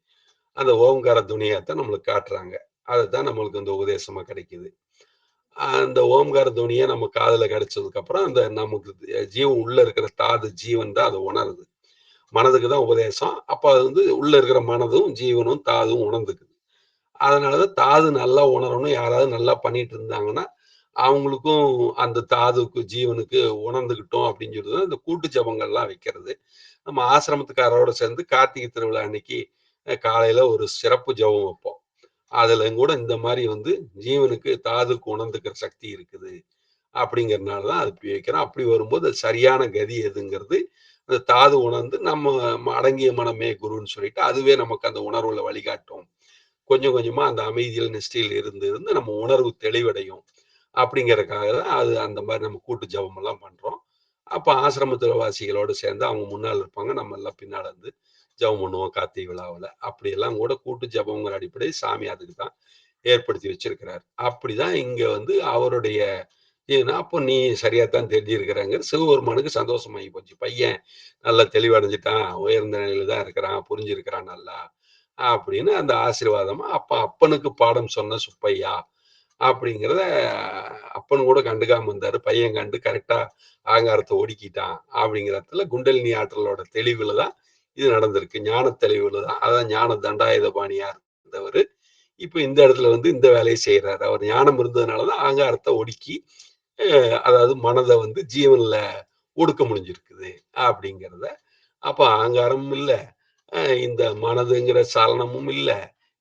B: அந்த ஓம்கார துணியத்தான் நம்மளுக்கு காட்டுறாங்க. அதுதான் நம்மளுக்கு அந்த உபதேசமா கிடைக்குது. அந்த ஓம்கார துணிய நம்ம காதுல கிடைச்சதுக்கு அப்புறம், அந்த நமக்கு ஜீவன் உள்ள இருக்கிற தாது ஜீவன் தான் அத உணருது. மனதுக்கு தான் உபதேசம். அப்ப அது வந்து உள்ள இருக்கிற மனதும், ஜீவனும், தாதும் உணர்ந்துக்குது. அதனால தான் தாது நல்லா உணரணும். யாராவது நல்லா பண்ணிட்டு இருந்தாங்கன்னா, அவங்களுக்கும் அந்த தாதுக்கு, ஜீவனுக்கு உணர்ந்துகிட்டோம் அப்படின்னு சொல்லி தான் இந்த கூட்டு ஜெபங்கள்லாம் வைக்கிறது. நம்ம ஆசிரமத்துக்காரரோட சேர்ந்து கார்த்திகை திருவிழா அன்னைக்கு காலையில ஒரு சிறப்பு ஜெபம் வைப்போம். அதுலயும் கூட இந்த மாரி வந்து ஜீவனுக்கு தாதுக்கு உணர்ந்துக்கிற சக்தி இருக்குது. அப்படிங்கிறனால தான் அது இப்படி வைக்கிறோம். அப்படி வரும்போது அது சரியான கதி எதுங்கிறது, அந்த தாது உணர்ந்து நம்ம அடங்கிய மனமே குருன்னு சொல்லிட்டு, அதுவே நமக்கு அந்த உணர்வுல வழிகாட்டும். கொஞ்சம் கொஞ்சமா அந்த அமைதியில், நிஷ்டையில் இருந்து இருந்து நம்ம உணர்வு தெளிவடையும். அப்படிங்கிறதுக்காக தான் அது அந்த மாரி நம்ம கூட்டு ஜெபமெல்லாம் பண்றோம். அப்ப ஆசிரமத்தில வாசிகளோடு சேர்ந்து அவங்க முன்னால இருப்பாங்க. நம்ம எல்லாம் பின்னால இருந்து ஜெபம் பண்ணுவோம் கார்த்திகை விழாவுல. அப்படியெல்லாம் கூட கூட்டு ஜெபம்ங்கிற அடிப்படை சாமி அதுக்கு தான் ஏற்படுத்தி வச்சிருக்கிறார். அப்படிதான் இங்க வந்து அவருடைய ஏன்னா, அப்போ நீ சரியா தான் தெரிஞ்சிருக்கிறங்கிற சிவபெருமானுக்கு சந்தோஷமாகி போச்சு. பையன் நல்லா தெளிவடைஞ்சுட்டான், உயர்ந்த நிலையில தான் இருக்கிறான், புரிஞ்சிருக்கிறான் நல்லா. அப்படின்னு அந்த ஆசீர்வாதமா, அப்ப அப்பனுக்கு பாடம் சொன்ன சுப்பையா அப்படிங்கிறத அப்பன் கூட கண்டுக்காம இருந்தாரு. பையன் கண்டு கரெக்ட்டா ஆங்காரத்த ஒடுக்கிட்டான். அப்படிங்கிற இடத்துல குண்டலினி ஆற்றலோட தெளிவுல தான் இது நடந்திருக்கு. ஞான தெளிவுல தான். அதான் ஞான தண்டாயுதபாணியா இருந்தவரு. இப்ப இந்த இடத்துல வந்து இந்த வேலைய செய்றாரு. அவர் ஞானம் இருந்ததுனால தான் ஆங்காரத்த ஒடுக்கி, அதாவது மனத வந்து ஜீவன்ல ஒடுக்க முடிஞ்சிருக்குது. அப்படிங்கிறத அப்ப அகங்காரமும் இல்ல. இந்த மனதுங்கிற சலனமும் இல்ல.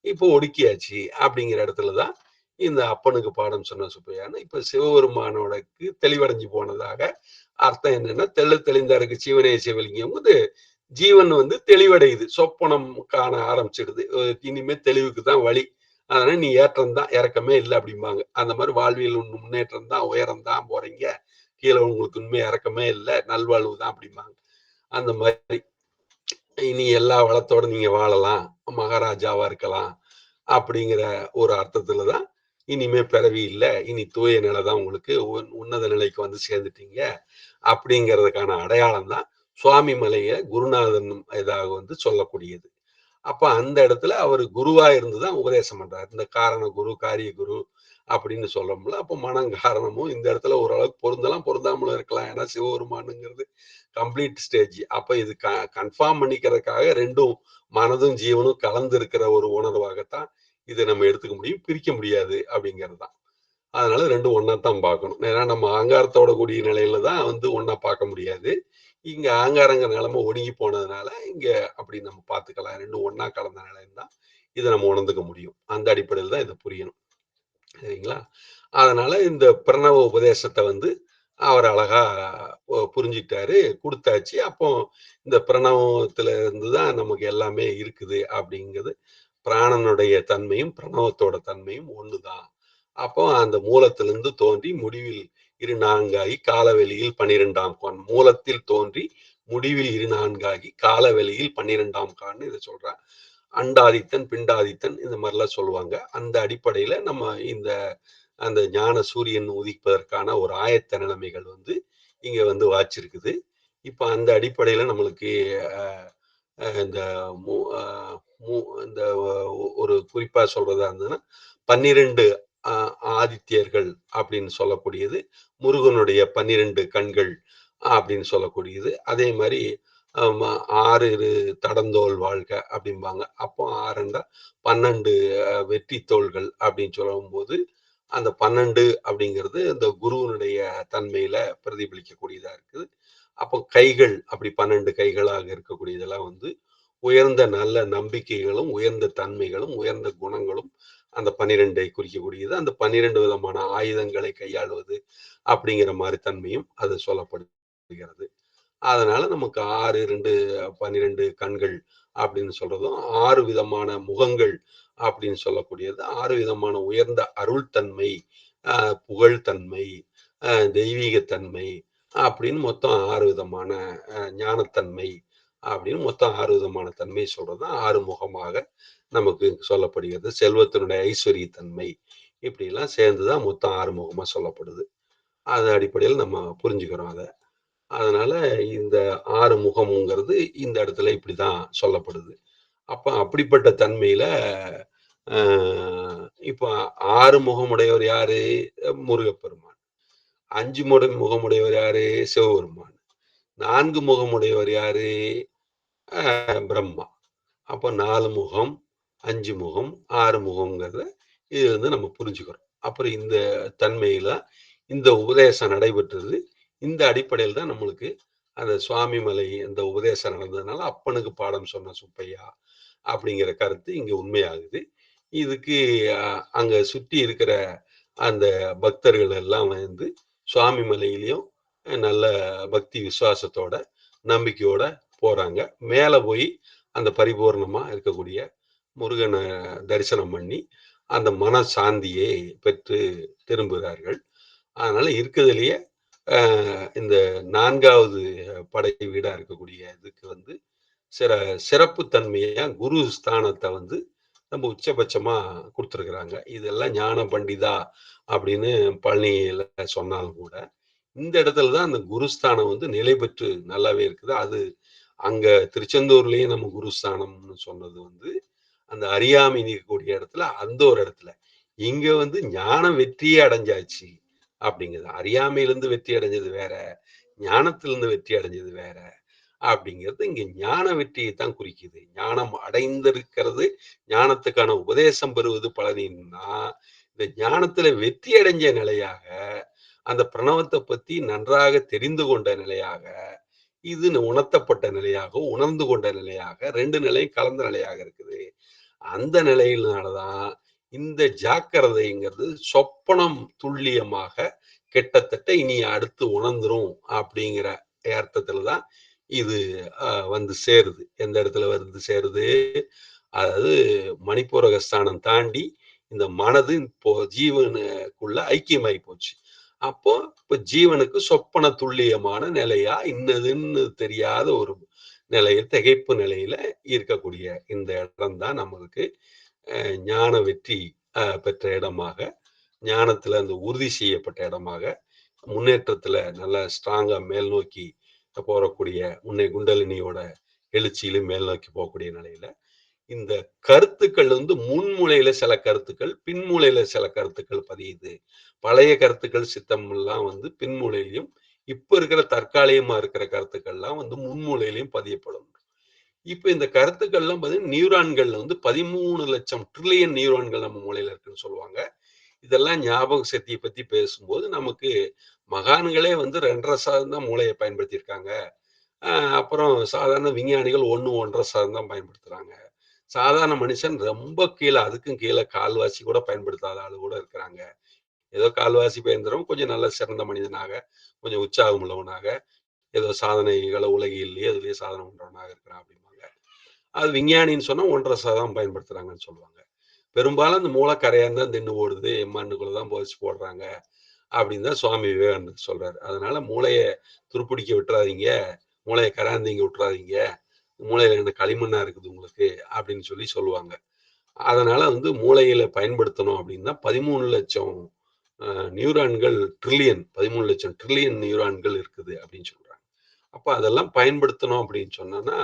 B: இப்போ ஒடுக்கியாச்சு அப்படிங்கிற இடத்துல தான் இந்த அப்பனுக்கு பாடம் சொன்ன சுப்பையான்னு இப்ப சிவபெருமானோடக்கு தெளிவடைஞ்சு போனதாக அர்த்தம் என்னன்னா, தெளிந்தாருக்கு ஜீவனே சிவலிங்கம்ங்குது ஜீவன் வந்து தெளிவடையுது. சொப்பனம் காண ஆரம்பிச்சிடுது. இனிமே தெளிவுக்கு தான் வழி. அதனால நீ ஏற்றம் தான், இறக்கமே இல்ல அப்படிம்பாங்க. அந்த மாரி வாழ்வியல் முன்னேற்றம் தான், உயரம் தான் போறீங்க. கீழ உங்களுக்கு உண்மை இறக்கமே இல்ல. நல்வாழ்வு தான் அப்படிம்பாங்க. அந்த மாரி இனி எல்லா வளத்தோட நீங்க வாழலாம். மகாராஜாவா இருக்கலாம். அப்படிங்கிற ஒரு அர்த்தத்துல தான், இனிமே பிறவி இல்ல. இனி தூய நிலை தான் உங்களுக்கு. உன்னத நிலைக்கு வந்து சேர்ந்துட்டீங்க. அப்படிங்கிறதுக்கான அடையாளம் தான் சுவாமி மலைய குருநாதன் இதாக வந்து சொல்லக்கூடியது. அப்ப அந்த இடத்துல அவரு குருவா இருந்து தான் உபதேசம் பண்றாரு. இந்த காரண குரு, காரிய குரு அப்படின்னு சொல்றோம்ல. அப்ப மனம் காரணமும் இந்த இடத்துல ஓரளவுக்கு பொருந்தலாம், பொருந்தாமலும் இருக்கலாம். ஏன்னா சிவபெருமானுங்கிறது கம்ப்ளீட் ஸ்டேஜ். அப்ப இது கன்ஃபார்ம் பண்ணிக்கிறதுக்காக 2ம் மனதும், ஜீவனும் கலந்து இருக்கிற ஒரு உணர்வாகத்தான் இத நம்ம எடுத்துக்க முடியும். பிரிக்க முடியாது அப்படிங்கிறது தான். அதனால 2ம் ஒண்ணா தான் பார்க்கணும். ஏன்னா நம்ம அகங்காரத்தோட கூடிய நிலையில தான் வந்து ஒண்ணா பார்க்க முடியாது. இங்க அகங்காரங்கிற நிலைமை ஒடுங்கி போனதுனால, இங்க அப்படி நம்ம பார்த்துக்கலாம். 2ம் ஒண்ணா கலந்த நிலைன்னு தான் இத நம்ம உணர்ந்துக்க முடியும். அந்த அடிப்படையில தான் இத புரியணும். சரிங்களா? அதனால இந்த பிரணவ உபதேசத்த வந்து அவர் அழகா புரிஞ்சுக்கிட்டாரு, குடுத்தாச்சு. அப்போ இந்த பிரணவத்துல இருந்து தான் நமக்கு எல்லாமே இருக்குது அப்படிங்கிறது பிராணனுடைய தன்மையும், பிரணவத்தோட தன்மையும் ஒண்ணுதான். அப்போ அந்த மூலத்திலிருந்து தோன்றி முடிவில் இரு நான்காகி காலவெளியில் 12ஆம் காண். மூலத்தில் தோன்றி முடிவில் இரு நான்காகி காலவெளியில் 12ஆம் காண்னு இத சொல்றார். அண்டாதித்தன், பிண்டாதித்தன் இந்த மாரிலாம் சொல்லுவாங்க. அந்த அடிப்படையில நம்ம இந்த அந்த ஞான சூரியன் உதிப்பதற்கான ஒரு ஆயத்த நிலைமைகள் வந்து இங்க வந்து வாய்ச்சிருக்குது. இப்ப அந்த அடிப்படையில நம்மளுக்கு அ இந்த மு அ மு இந்த ஒரு குறிப்பா சொல்றதா இருந்ததுன்னா, 12 அ ஆதித்யர்கள் அப்படின்னு சொல்லக்கூடியது, முருகனுடைய 12 கண்கள் அப்படின்னு சொல்லக்கூடியது. அதே மாரி ஆமா 6 தடந்தோள் வாழ்க அப்படிம்பாங்க. அப்போ 6 12 வெற்றி தோள்கள் அப்படின்னு சொல்லும்போது, அந்த 12 அப்படிங்கிறது இந்த குருவினுடைய தன்மையில பிரதிபலிக்கக்கூடியதா இருக்குது. அப்போ கைகள் அப்படி 12 கைகளாக இருக்கக்கூடியதெல்லாம் வந்து உயர்ந்த நல்ல நம்பிக்கைகளும், உயர்ந்த தன்மைகளும், உயர்ந்த குணங்களும் அந்த 12ஐ குறிக்கக்கூடியது. அந்த 12 விதமான ஆயுதங்களை கையாளுவது அப்படிங்கிற மாரி தன்மையும் அது சொல்லப்படுகிறது. அதனால நமக்கு 6, 2, 12 கண்கள் அப்படின்னு சொல்றதும், 6 விதமான முகங்கள் அப்படின்னு சொல்லக்கூடியது, 6 விதமான உயர்ந்த அருள் தன்மை, அ புகழ்த்தன்மை, தெய்வீகத்தன்மை அப்படின்னு மொத்தம் 6 விதமான ஞானத்தன்மை அப்படின்னு மொத்தம் 6 விதமான தன்மை சொல்றது தான் 6 முகமாக நமக்கு சொல்லப்படுகிறது. செல்வத்தினுடைய ஐஸ்வரியத்தன்மை இப்படிலாம் சேர்ந்து தான் மொத்தம் 6 முகமா சொல்லப்படுது. அது அடிப்படையில நம்ம புரிஞ்சுக்கிறோம் அத. அதனால இந்த 6 முகம்ங்கிறது இந்த இடத்துல இப்படிதான் சொல்லப்படுது. அப்ப அப்படிப்பட்ட தன்மையில அ இப்ப 6 முகமுடையவர் யாரு? முருகப்பெருமான். 5 முகமுடையவர் யாரு? சிவபெருமான். 4 முகமுடையவர் யாரு? பிரம்மா. அப்ப 4 முகம், 5 முகம், 6 முகம்ங்கிறத இதுலருந்து நம்ம புரிஞ்சுக்கிறோம். அப்புறம் இந்த தன்மையில இந்த உபதேசம் நடைபெற்றது. இந்த அடிப்படையில தான் நம்மளுக்கு அந்த சுவாமிமலை அந்த உபதேசம் நடந்ததுனால, அப்பனுக்கு பாடம் சொன்ன சுப்பையா அப்படிங்கிற கருத்து இங்க உண்மையாகுது. இதுக்கு அங்க சுற்றி இருக்கிற அந்த பக்தர்கள் எல்லாம் வந்து சுவாமிமலையிலயும் நல்ல பக்தி விசுவாசத்தோட, நம்பிக்கையோட போறாங்க. மேல போய் அந்த பரிபூரணமா இருக்கக்கூடிய முருகன தரிசனம் பண்ணி, அந்த மன சாந்தியை பெற்று திரும்புகிறார்கள். அதனால இருக்கிறதுலயே அ இந்த 4வது படை வீடா இருக்கக்கூடிய இதுக்கு வந்து சிற சிறப்பு தன்மையா குரு ஸ்தானத்த வந்து நம்ம உச்சபட்சமா குடுத்துருக்குறாங்க. இதெல்லாம் ஞான பண்டிதா அப்படின்னு பழனியில சொன்னாலும் கூட, இந்த இடத்துல தான் அந்த குருஸ்தானம் வந்து நிலை பெற்று நல்லாவே இருக்குது. அது அங்க திருச்செந்தூர்லயே நம்ம குருஸ்தானம்னு சொன்னது வந்து, அந்த அறியாமை நீக்கக்கூடிய இடத்துல, அந்த ஒரு இடத்துல. இங்க வந்து ஞான வெற்றியே அடைஞ்சாச்சு அப்படிங்கிறது. அறியாமையிலிருந்து வெற்றி அடைஞ்சது வேற, ஞானத்திலிருந்து வெற்றி அடைஞ்சது வேற. அப்படிங்கிறது இங்க ஞான வெற்றியை தான் குறிக்குது. ஞானம் அடைந்திருக்கிறது, ஞானத்துக்கான உபதேசம் பெறுவது பழனின்னா, இந்த ஞானத்துல வெற்றி அடைஞ்ச நிலையாக, அந்த பிரணவத்த பத்தி நன்றாக தெரிந்து கொண்ட நிலையாக, இது உணர்த்தப்பட்ட நிலையாக, உணர்ந்து கொண்ட நிலையாக, 2 நிலையும் கலந்த நிலையாக இருக்குது. அந்த நிலையினால தான் இந்த ஜாக்கிரதைங்கிறது சொப்பனம் துல்லியமாக கிட்டத்தட்ட இனி அடுத்து உணர்ந்துரும் அப்படிங்கிற அர்த்தத்துல தான் இது வந்து சேருது. எந்த இடத்துல வந்து சேருது? அதாவது மணிப்பூரக ஸ்தானம் தாண்டி இந்த மனது இப்போ ஜீவனுக்குள்ள ஐக்கியமாயி போச்சு. அப்போ இப்ப ஜீவனுக்கு சொப்பன துல்லியமான நிலையா இன்னதுன்னு தெரியாத ஒரு நிலைய திகைப்பு நிலையில இருக்கக்கூடிய இந்த இடம் தான் நம்மளுக்கு ஞான வெற்றி பெற்ற இடமாக, ஞானத்துல அந்த உறுதி செய்யப்பட்ட இடமாக, முன்னேற்றத்துல நல்லா ஸ்ட்ராங்கா மேல் நோக்கி போறக்கூடிய உன்னை குண்டலினியோட எழுச்சியிலும் மேல் நோக்கி போகக்கூடிய நிலையில இந்த கருத்துக்கள் வந்து முன்மூலையில சில கருத்துக்கள், பின்மூலையில சில கருத்துக்கள் பதியுது. பழைய கருத்துக்கள் சித்தம் எல்லாம் வந்து பின்மூலையிலும், இப்ப இருக்கிற தற்காலிகமா இருக்கிற கருத்துக்கள்லாம் வந்து முன்மூலையிலும் பதியப்படும். இப்ப இந்த கருத்துக்கள்லாம் பார்த்தீங்கன்னா, நியூரான்கள்ல வந்து 13,00,000 ட்ரில்லியன் நியூரான்கள் நம்ம மூளையில இருக்குன்னு சொல்லுவாங்க. இதெல்லாம் ஞாபக சக்திய பத்தி பேசும்போது, நமக்கு மகான்களே வந்து 2 1/2% தான் மூளைய பயன்படுத்தியிருக்காங்க. அ அப்புறம் சாதாரண விஞ்ஞானிகள் 1, 1 1/2% தான் பயன்படுத்துறாங்க. சாதாரண மனுஷன் ரொம்ப கீழ அதுக்கும் கீழ கால்வாசி கூட பயன்படுத்தாத ஆளு கூட இருக்கிறாங்க. ஏதோ கால்வாசி பயன்படுத்துறவன் கொஞ்சம் நல்ல சிறந்த மனிதனாக, கொஞ்சம் உற்சாகம் உள்ளவனாக, ஏதோ சாதனைகள உலகியல்லயே அதிலயே சாதனை பண்றவனாக இருக்கிறான் அப்படிம்பாங்க. அது விஞ்ஞானின்னு சொன்னா 1 1/2% பயன்படுத்துறாங்கன்னு சொல்லுவாங்க. பெரும்பாலும் அந்த மூளை கரையான் தான் தின்னு ஓடுது, மண்ணுக்குள்ள தான் புதைச்சு போடுறாங்க அப்படின்னு தான் சுவாமி விவேகானந்தர் சொல்றாரு. அதனால மூளைய துருப்பிடிக்க விட்டுறாதீங்க, மூளைய கரையான் விட்டுறாதீங்க. மூளையில என்ன களிமண்ணா இருக்குது உங்களுக்கு அப்படின்னு சொல்லுவாங்க. அதனால வந்து மூளையில பயன்படுத்தணும் அப்படின்னா 13,00,000 நியூரான்கள் ட்ரில்லியன் 13,00,000 ட்ரில்லியன் நியூரான்கள் இருக்குது அப்படின்னு சொல்றாங்க. அப்ப அதெல்லாம் பயன்படுத்தணும் அப்படின்னு சொன்னோம்னா,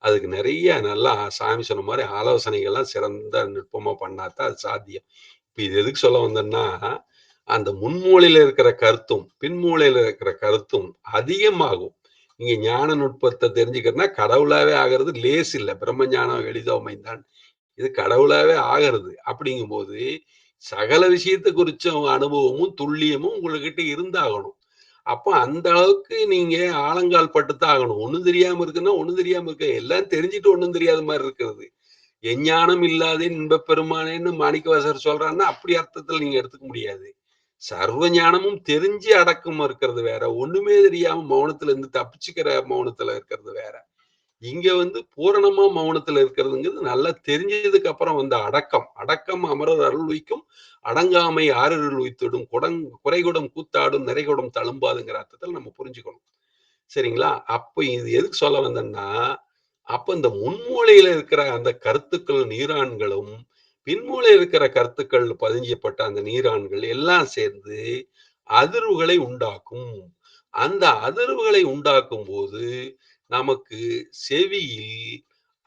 B: அதுக்கு நிறைய நல்லா சாமி சொன்ன மாரி ஆலோசனைகள்லாம் சிறந்த நுட்பமா பண்ணா தான் அது சாத்தியம். இப்ப இது எதுக்கு சொல்ல வந்தேன்னா, அந்த முன்மூலையில இருக்கிற கருத்தும், பின்மூலையில இருக்கிற கருத்தும் அதிகமாகும். நீங்க ஞான நுட்பத்த தெரிஞ்சுக்கிறதுன்னா, கடவுளாவே ஆகுறது லேசு இல்ல. பிரம்ம ஞானம் எளிதோ அமைந்தான். இது கடவுளாவே ஆகிறது. அப்படிங்கும்போது, சகல விஷயத்த குறிச்ச அனுபவமும், துல்லியமும் உங்ககிட்ட இருந்தாகணும். அப்ப அந்த அளவுக்கு நீங்க ஆழங்கால் பட்டுத்தான் ஆகணும். ஒண்ணும் தெரியாம இருக்குன்னா, ஒண்ணும் தெரியாம இருக்க. எல்லாம் தெரிஞ்சுட்டு ஒண்ணும் தெரியாத மாரி இருக்கிறது. எஞ்ஞானம் இல்லாதேன் இன்பப் பெருமானேன்னு மாணிக்கவாசகர் சொல்றாருன்னா, அப்படி அர்த்தத்துல நீங்க எடுத்துக்க முடியாது. சர்வ ஞானமும் தெரிஞ்சு அடக்கமா இருக்கிறது வேற. ஒண்ணுமே தெரியாம மௌனத்துல இருந்து தப்பிச்சுக்கிற மௌனத்துல இருக்கிறது வேற. இங்க வந்து பூரணமா மௌனத்துல இருக்கிறதுங்கிறது நல்லா தெரிஞ்சதுக்கு அப்புறம் வந்த அடக்கம். அடக்கம் அமரர் அருள் உய்க்கும். அடங்காமை ஆரருள் உய்த்திடும். குறைகுடம் கூத்தாடும் நிறைகுடம் தழும்பாதுங்கிற அர்த்தத்துல நம்ம புரிஞ்சுக்கணும். சரிங்களா? அப்ப இது எதுக்கு சொல்ல வந்தேன்னா, அப்ப இந்த முன்மூலையில இருக்கிற அந்த கருத்துக்கள் நியூரான்களும், பின்மூலையில இருக்கிற கருத்துக்கள் பதிஞ்சப்பட்ட அந்த நியூரான்கள் எல்லாம் சேர்ந்து அதிர்வுகளை உண்டாக்கும். அந்த அதிர்வுகளை உண்டாக்கும்போது, நமக்கு செவியில்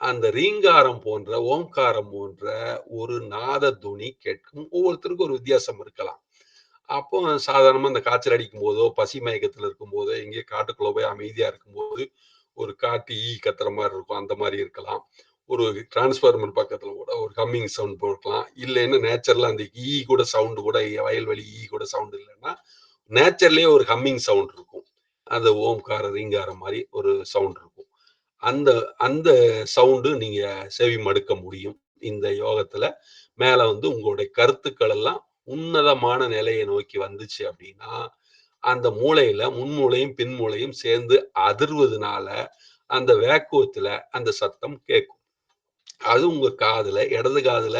B: அந்த ரீங்காரம் போன்ற, ஓம்காரம் போன்ற ஒரு நாத துணி கேட்கும். ஒவ்வொருத்தருக்கும் ஒரு வித்தியாசம் இருக்கலாம். அப்போ சாதாரணமா இந்த காய்ச்சல் அடிக்கும்போதோ, பசி மயக்கத்துல இருக்கும்போதோ, எங்கேயோ காட்டுக்குள்ள போய் அமைதியா இருக்கும்போது, ஒரு காட்டு ஈ கத்துற மாரி இருக்கும். அந்த மாரி இருக்கலாம். ஒரு டிரான்ஸ்ஃபார்மர் பக்கத்துல கூட ஒரு ஹம்மிங் சவுண்ட் போட்டுக்கலாம். இல்லைன்னா நேச்சுரலா அந்த கூட சவுண்ட் கூட வயல்வெளி கூட சவுண்ட் இல்லைன்னா நேச்சர்லயே ஒரு ஹம்மிங் சவுண்ட் இருக்கும். அந்த ஓம்கார ரீங்கார மாதிரி ஒரு சவுண்ட் இருக்கும். அந்த அந்த சவுண்டு நீங்க செவி மடுக்க முடியும் இந்த யோகத்துல. மேல வந்து உங்களுடைய கருத்துக்கள் எல்லாம் உன்னதமான நிலையை நோக்கி வந்துச்சு அப்படின்னா, அந்த மூளையில முன்மூளையும் பின்மூளையும் சேர்ந்து அதிர்வதனால அந்த வேக்குவத்துல அந்த சத்தம் கேட்கும். அது உங்க காதுல இடது காதுல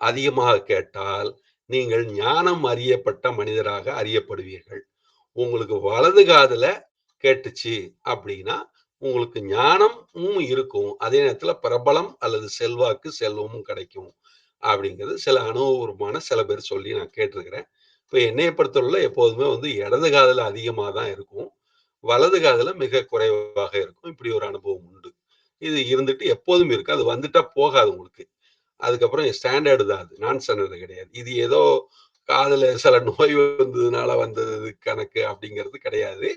B: அதிகமாக கேட்டால் நீங்கள் ஞானம் அறியப்பட்ட மனிதராக அறியப்படுவீர்கள். உங்களுக்கு வலது காதுல கேட்டுச்சு அப்படின்னா உங்களுக்கு ஞானமும் இருக்கும், அதே நேரத்துல பிரபலம் அல்லது செல்வாக்கு செல்வமும் கிடைக்கும் அப்படிங்கிறது சில அனுபவபூர்வமான சில பேர் சொல்லி நான் கேட்டிருக்கிறேன். இப்ப என்னைய பொறுத்தவரையில எப்போதுமே வந்து இடது காதுல அதிகமா தான் இருக்கும், வலது காதுல மிக குறைவாக இருக்கும். இப்படி ஒரு அனுபவம் உண்டு. இது இருந்துட்டு எப்போதும் இருக்கு. அது வந்துட்டா போகாது உங்களுக்கு. அதுக்கப்புறம் ஸ்டாண்டர்டு தான் அது. நான் ஸ்டாண்டர்டு கிடையாது. இது ஏதோ காதுல சில நோய் வந்ததுனால வந்தது கணக்கு அப்படிங்கிறது கிடையாது.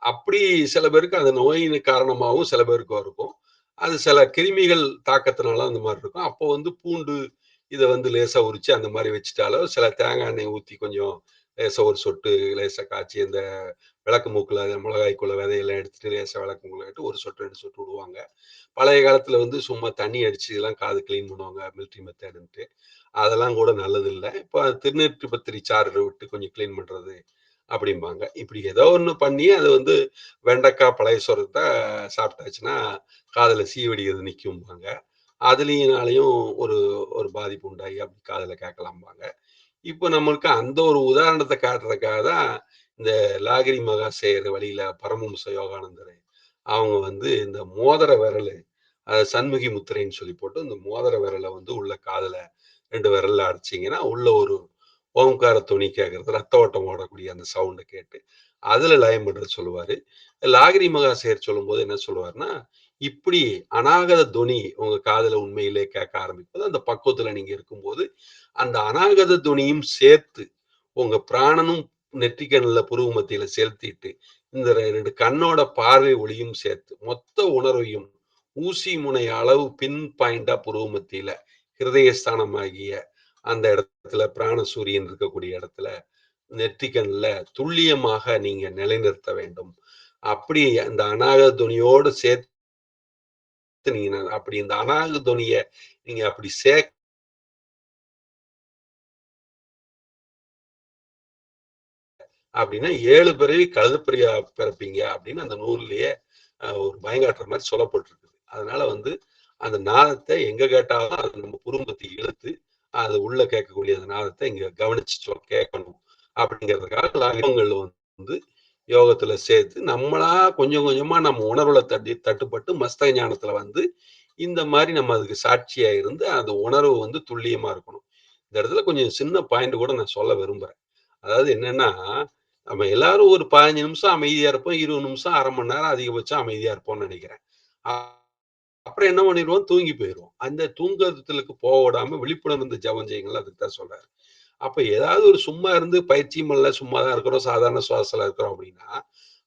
B: அப்படி சில பேருக்கு அந்த நோயின் காரணமாகவும் சில பேருக்கு இருக்கும். அது சில கிருமிகள் தாக்கத்தினால அந்த மாரி இருக்கும். அப்போ வந்து பூண்டு இத வந்து லேசா உரிச்சு அந்த மாரி வச்சுட்டாலோ, சில தேங்காய் எண்ணெய் ஊத்தி கொஞ்சம் லேசா ஒரு சொட்டு லேசா காய்ச்சி இந்த விளக்கு மூக்குல மிளகாய்க்குள்ள விதையெல்லாம் எடுத்துட்டு லேசா விளக்கு மூக்குல இட்டு 1 சொட்டு 2 சொட்டு விடுவாங்க. பழைய காலத்துல வந்து சும்மா தண்ணி அடிச்சு இதெல்லாம் காது கிளீன் பண்ணுவாங்க. மிலிட்டரி மெத்தடுன்ட்டு. அதெல்லாம் கூட நல்லதில்ல. இப்ப திருநீற்று பத்திரி சாறு விட்டு கொஞ்சம் கிளீன் பண்றது அப்படிம்பாங்க. இப்படி ஏதோ ஒண்ணு பண்ணி அது வந்து வெண்டைக்காய், பழைய சோறத்த சாப்பிட்டாச்சுன்னா, காதுல சீவடிகிறது நிக்கும்பாங்க. அதுலயும்னாலயும் ஒரு ஒரு பாதிப்பு உண்டாகி அப்படி காதுல கேட்கலாம்பாங்க. இப்ப நம்மளுக்கு அந்த ஒரு உதாரணத்த காட்டுறதுக்காக தான், இந்த லாகிரி மகாசேயர் வழியில பரமஹம்ச யோகானந்தர் அவங்க வந்து இந்த மோதிர விரலு, சண்முகி முத்திரைன்னு சொல்லி போட்டு இந்த மோதிர விரல வந்து உள்ள காதுல 2 விரல்ல அடிச்சீங்கன்னா, உள்ள ஒரு ஓம்கார தொனி கேட்கறது, ரத்த ஓட்டம் ஓடக்கூடிய அந்த சவுண்ட கேட்டு, அதுல லயம் பண்றது சொல்லுவாரு. லாகிரி மகாசேயர் சொல்லும்போது என்ன சொல்லுவாருன்னா, இப்படி அநாகத தொனி உங்க காதுல உண்மையிலே கேட்க ஆரம்பிப்பது, அந்த பக்குவத்துல நீங்க இருக்கும்போது, அந்த அநாகத தொனியும் சேர்த்து, உங்க பிராணனும் நெற்றிக்கண்ணுல புருவ மத்தியில செலுத்திட்டு, இந்த 2 கண்ணோட பார்வை ஒளியும் சேர்த்து, மொத்த உணர்வையும் ஊசி முனை அளவு பின் பாயிண்டா புருவ மத்தியில, ஹிருதயஸ்தானமாகிய அந்த இடத்துல பிராண சூரியன் இருக்கக்கூடிய இடத்துல நெற்றிக்கண்ல துல்லியமாக நீங்க நிலைநிறுத்த வேண்டும். அப்படி அந்த அநாகத தொனியோடு சேர்த்து நீங்க அப்படி இந்த அநாகத தொனிய நீங்க அப்படி அப்படின்னா 7 பிறவி கழுதப்பிறவியா பிறப்பீங்க அப்படின்னு அந்த நூல்லயே ஒரு பயங்காட்டுற மாதிரி சொல்லப்பட்டிருக்குது. அதனால வந்து அந்த நாதத்தை எங்க கேட்டாலும் அது நம்ம குடும்பத்தை இழுத்து அது உள்ள கேட்கக்கூடிய அந்த நாதத்தை இங்க கவனிச்சு கேட்கணும் அப்படிங்கிறதுக்காக யோகங்கள் வந்து யோகத்துல சேர்த்து நம்மளா கொஞ்சம் கொஞ்சமா நம்ம உணர்வுல தட்டுப்பட்டு மஸ்தக ஞானத்துல வந்து இந்த மாதிரி நம்ம அதுக்கு சாட்சியா இருந்து அந்த உணர்வு வந்து துல்லியமா இருக்கணும். இந்த இடத்துல கொஞ்சம் சின்ன பாயிண்ட் கூட நான் சொல்ல விரும்புறேன். அதாவது என்னன்னா, நம்ம எல்லாரும் ஒரு 15 நிமிஷம் அமைதியா இருப்போம். 20 நிமிஷம் 1/2 மணி நேரம் அதிகபட்சம் அமைதியா இருப்போம்னு நெனைக்கிறேன். அ அப்புறம் என்ன பண்ணிருவோம்? தூங்கி போயிருவோம். அந்த தூங்குறதுக்கு போக விடாம விழிப்புணர்வு இருந்து ஜெபம் செய்யுங்கள்ல, அதுக்கு தான் சொல்றாரு. அப்ப ஏதாவது ஒரு சும்மா இருந்து பயிற்சியும் பண்ணல, சும்மா தான் இருக்கிறோம், சாதாரண சுவாசத்துல இருக்கிறோம் அப்படின்னா,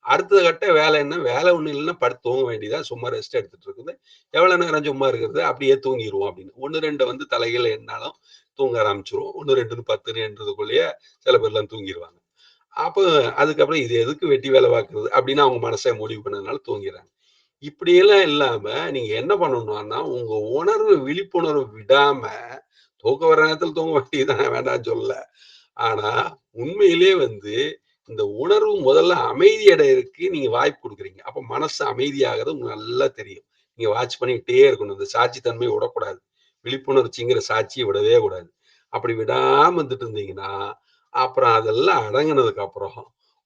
B: அடுத்த கட்ட வேலை என்ன? வேலை ஒண்ணும் இல்லன்னா படுத்து தூங்க வேண்டியதா, சும்மா ரெஸ்ட் எடுத்துட்டு இருக்குது. எவ்வளவு நேரம் சும்மா இருக்கிறது? அப்படியே தூங்கிருவோம் அப்படின்னு. 1, 2 வந்து தலைகீழ எண்ணாலும் தூங்க ஆரம்பிச்சுருவோம். 1, 2, 10 எண்றதுக்குள்ளேயே சில பேர்லாம் தூங்கிருவாங்க. அப்ப அதுக்கப்புறம் இது எதுக்கு வெட்டி வேலை பார்க்குறது அப்படின்னு அவங்க மனசே முடிவு பண்ணதுனால தூங்கிறாங்க. இப்படியெல்லாம் இல்லாம நீங்க என்ன பண்ணணும்னா, உங்க உணர்வு விழிப்புணர்வு விடாம, தூக்கம் வர நேரத்துல தூங்க வேண்டியதுதான் வேண்டாம்னு சொல்லல. ஆனா, உண்மையிலேயே வந்து இந்த உணர்வு முதல்ல அமைதி அடையறதுக்கு நீங்க வாய்ப்பு குடுக்குறீங்க. அப்ப மனசு அமைதியாகுறது உங்களுக்கு நல்லா தெரியும். நீங்க வாட்ச் பண்ணிக்கிட்டே இருக்கணும். இந்த சாட்சி தன்மைய விடக்கூடாது. விழிப்புணர்ச்சிங்கிற சாட்சிய விடவே கூடாது. அப்படி விடாம இருந்துட்டு இருந்தீங்கன்னா, அப்புறம் அதெல்லாம் அடங்குனதுக்கு அப்புறம்,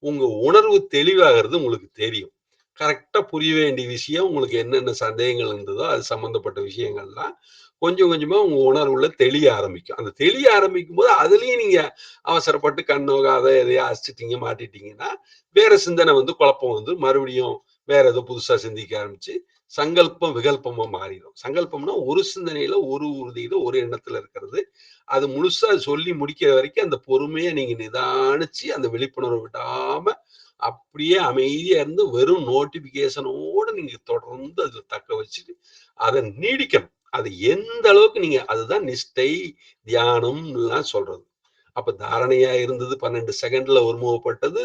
B: உங்க உணர்வு தெளிவாகிறது உங்களுக்கு தெரியும். கரெக்ட்டா புரிய வேண்டிய விஷயம் உங்களுக்கு என்னென்ன சந்தேகங்கள் இருந்ததோ, அது சம்மந்தப்பட்ட விஷயங்கள்லாம் கொஞ்சம் கொஞ்சமா உங்க உணர்வுல தெளிய ஆரம்பிக்கும். அந்த தெளிய ஆரம்பிக்கும்போது, அதுலயும் நீங்க அவசரப்பட்டு கண்ணோ, காதோ எதையோ அசைச்சுட்டீங்க, மாட்டிட்டீங்கன்னா, வேற சிந்தனை வந்து குழப்பம் வந்து மறுபடியும் வேற ஏதோ புதுசா சிந்திக்க ஆரம்பிச்சு, சங்கல்பம் விகல்பமா மாறிரும். சங்கல்பம்னா ஒரு சிந்தனையில, ஒரு உறுதியில, ஒரு எண்ணத்துல இருக்கிறது. அது முழுசா சொல்லி முடிக்கிற வரைக்கும் அந்த பொறுமையா நீங்க நிதானிச்சு, அந்த விழிப்புணர்வு விடாம, அப்படியே அமைதியா இருந்து வெறும் நோட்டிஃபிகேஷனோட நீங்க தொடர்ந்து அதுல தக்க வச்சுட்டு, அத நீடிக்கணும். அது எந்த அளவுக்கு நீங்க அதுதான் நிஷ்டை, தியானம்லாம் சொல்றது. அப்ப தாரணையா இருந்தது 12 செகண்ட்ல ஒருமுகப்பட்டது.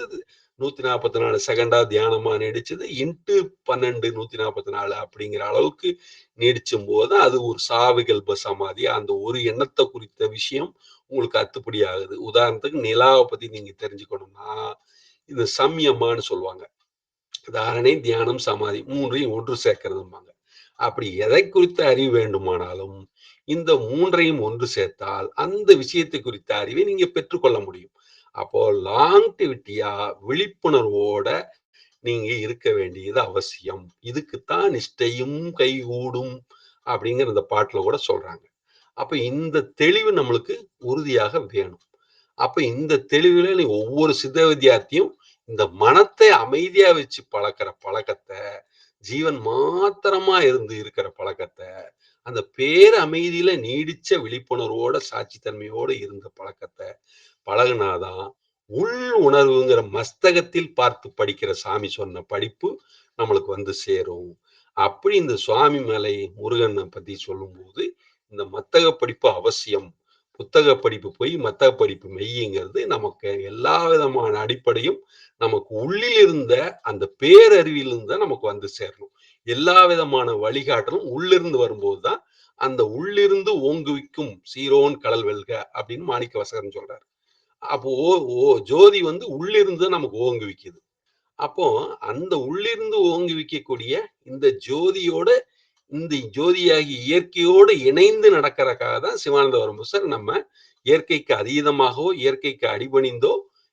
B: 144 செகண்டா தியானமா நீடிச்சது. இன்டு 12 144 அப்படிங்கிற அளவுக்கு நீடிச்சும்போது, அது ஒரு சாவிகல்ப சமாதி. அந்த ஒரு எண்ணத்த குறித்த விஷயம் உங்களுக்கு அத்துப்படி ஆகுது. உதாரணத்துக்கு நிலாவ பத்தி நீங்க தெரிஞ்சுக்கணும்னா, இது சம்யமான்னு சொல்லுவாங்க. தாரணை, தியானம், சமாதி 3யும் ஒன்று சேர்க்கிறதும்பாங்க. அப்படி எதை குறித்த அறிவு வேண்டுமானாலும், இந்த 3யும் ஒன்று சேர்த்தால், அந்த விஷயத்தை குறித்த அறிவை நீங்க பெற்றுக்கொள்ள முடியும். அப்போ லாங்டிவிட்டியா விழிப்புணர்வோட நீங்க இருக்க வேண்டியது அவசியம். இதுக்குத்தான் நிஷ்டையும் கைகூடும் அப்படிங்கிற இந்த பாட்டுல கூட சொல்றாங்க. அப்ப இந்த தெளிவு நம்மளுக்கு உறுதியாக வேணும். அப்ப இந்த தெளிவுல நீ ஒவ்வொரு சித்த வித்தியார்த்தியும் இந்த மனத்தை அமைதியா வச்சு பழக்கிற பழக்கத்த, ஜீவன் மாத்திரமா இருந்து இருக்கிற பழக்கத்த, அந்த பேரமைதியில நீடிச்ச விழிப்புணர்வோட சாட்சித்தன்மையோட இருந்த பழக்கத்த பழகுனாதான் உள் உணர்வுங்கிற மஸ்தகத்தில் பார்த்து படிக்கிற சாமி சொன்ன படிப்பு நம்மளுக்கு வந்து சேரும். அப்படி இந்த சுவாமி மலை முருகனை பத்தி சொல்லும்போது இந்த மத்தக படிப்பு அவசியம். புத்தக படிப்பு போய் மத்தக படிப்பு மெய்யுங்கிறது நமக்கு எல்லா விதமான அடிப்படையும் நமக்கு உள்ளில் இருந்த அந்த பேரறிவிலிருந்து தான் நமக்கு வந்து சேரணும். எல்லா விதமான வழிகாட்டலும் உள்ளிருந்து வரும்போது தான் அந்த உள்ளிருந்து ஓங்குவிக்கும் சீரோன் கடல் வெல்க அப்படின்னு மாணிக்க வாசகர் சொல்றாரு. அப்போ ஜோதி வந்து உள்ளிருந்து நமக்கு ஓங்குவிக்குது. அப்போ அந்த உள்ளிருந்து ஓங்குவிக்கக்கூடிய இந்த ஜோதியோட இந்த ஜோதியாகி இயற்கையோடு இணைந்து நடக்கிறக்காக தான் சிவானந்த வரம்புசர் நம்ம இயற்கைக்கு அதீதமாகவோ இயற்கைக்கு அடிபணிந்தோ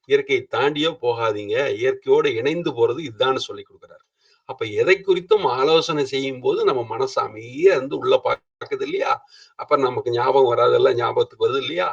B: இயற்கையை தாண்டியோ போகாதீங்க, இயற்கையோடு இணைந்து போறது இதுதான் சொல்லி கொடுக்குறாரு. அப்ப எதை குறித்தும் ஆலோசனை செய்யும் போது நம்ம மனசு அமைதியா இருந்து உள்ள பார்க்குது இல்லையா, அப்ப நமக்கு ஞாபகம் வராதெல்லாம் ஞாபகத்துக்கு வருது இல்லையா,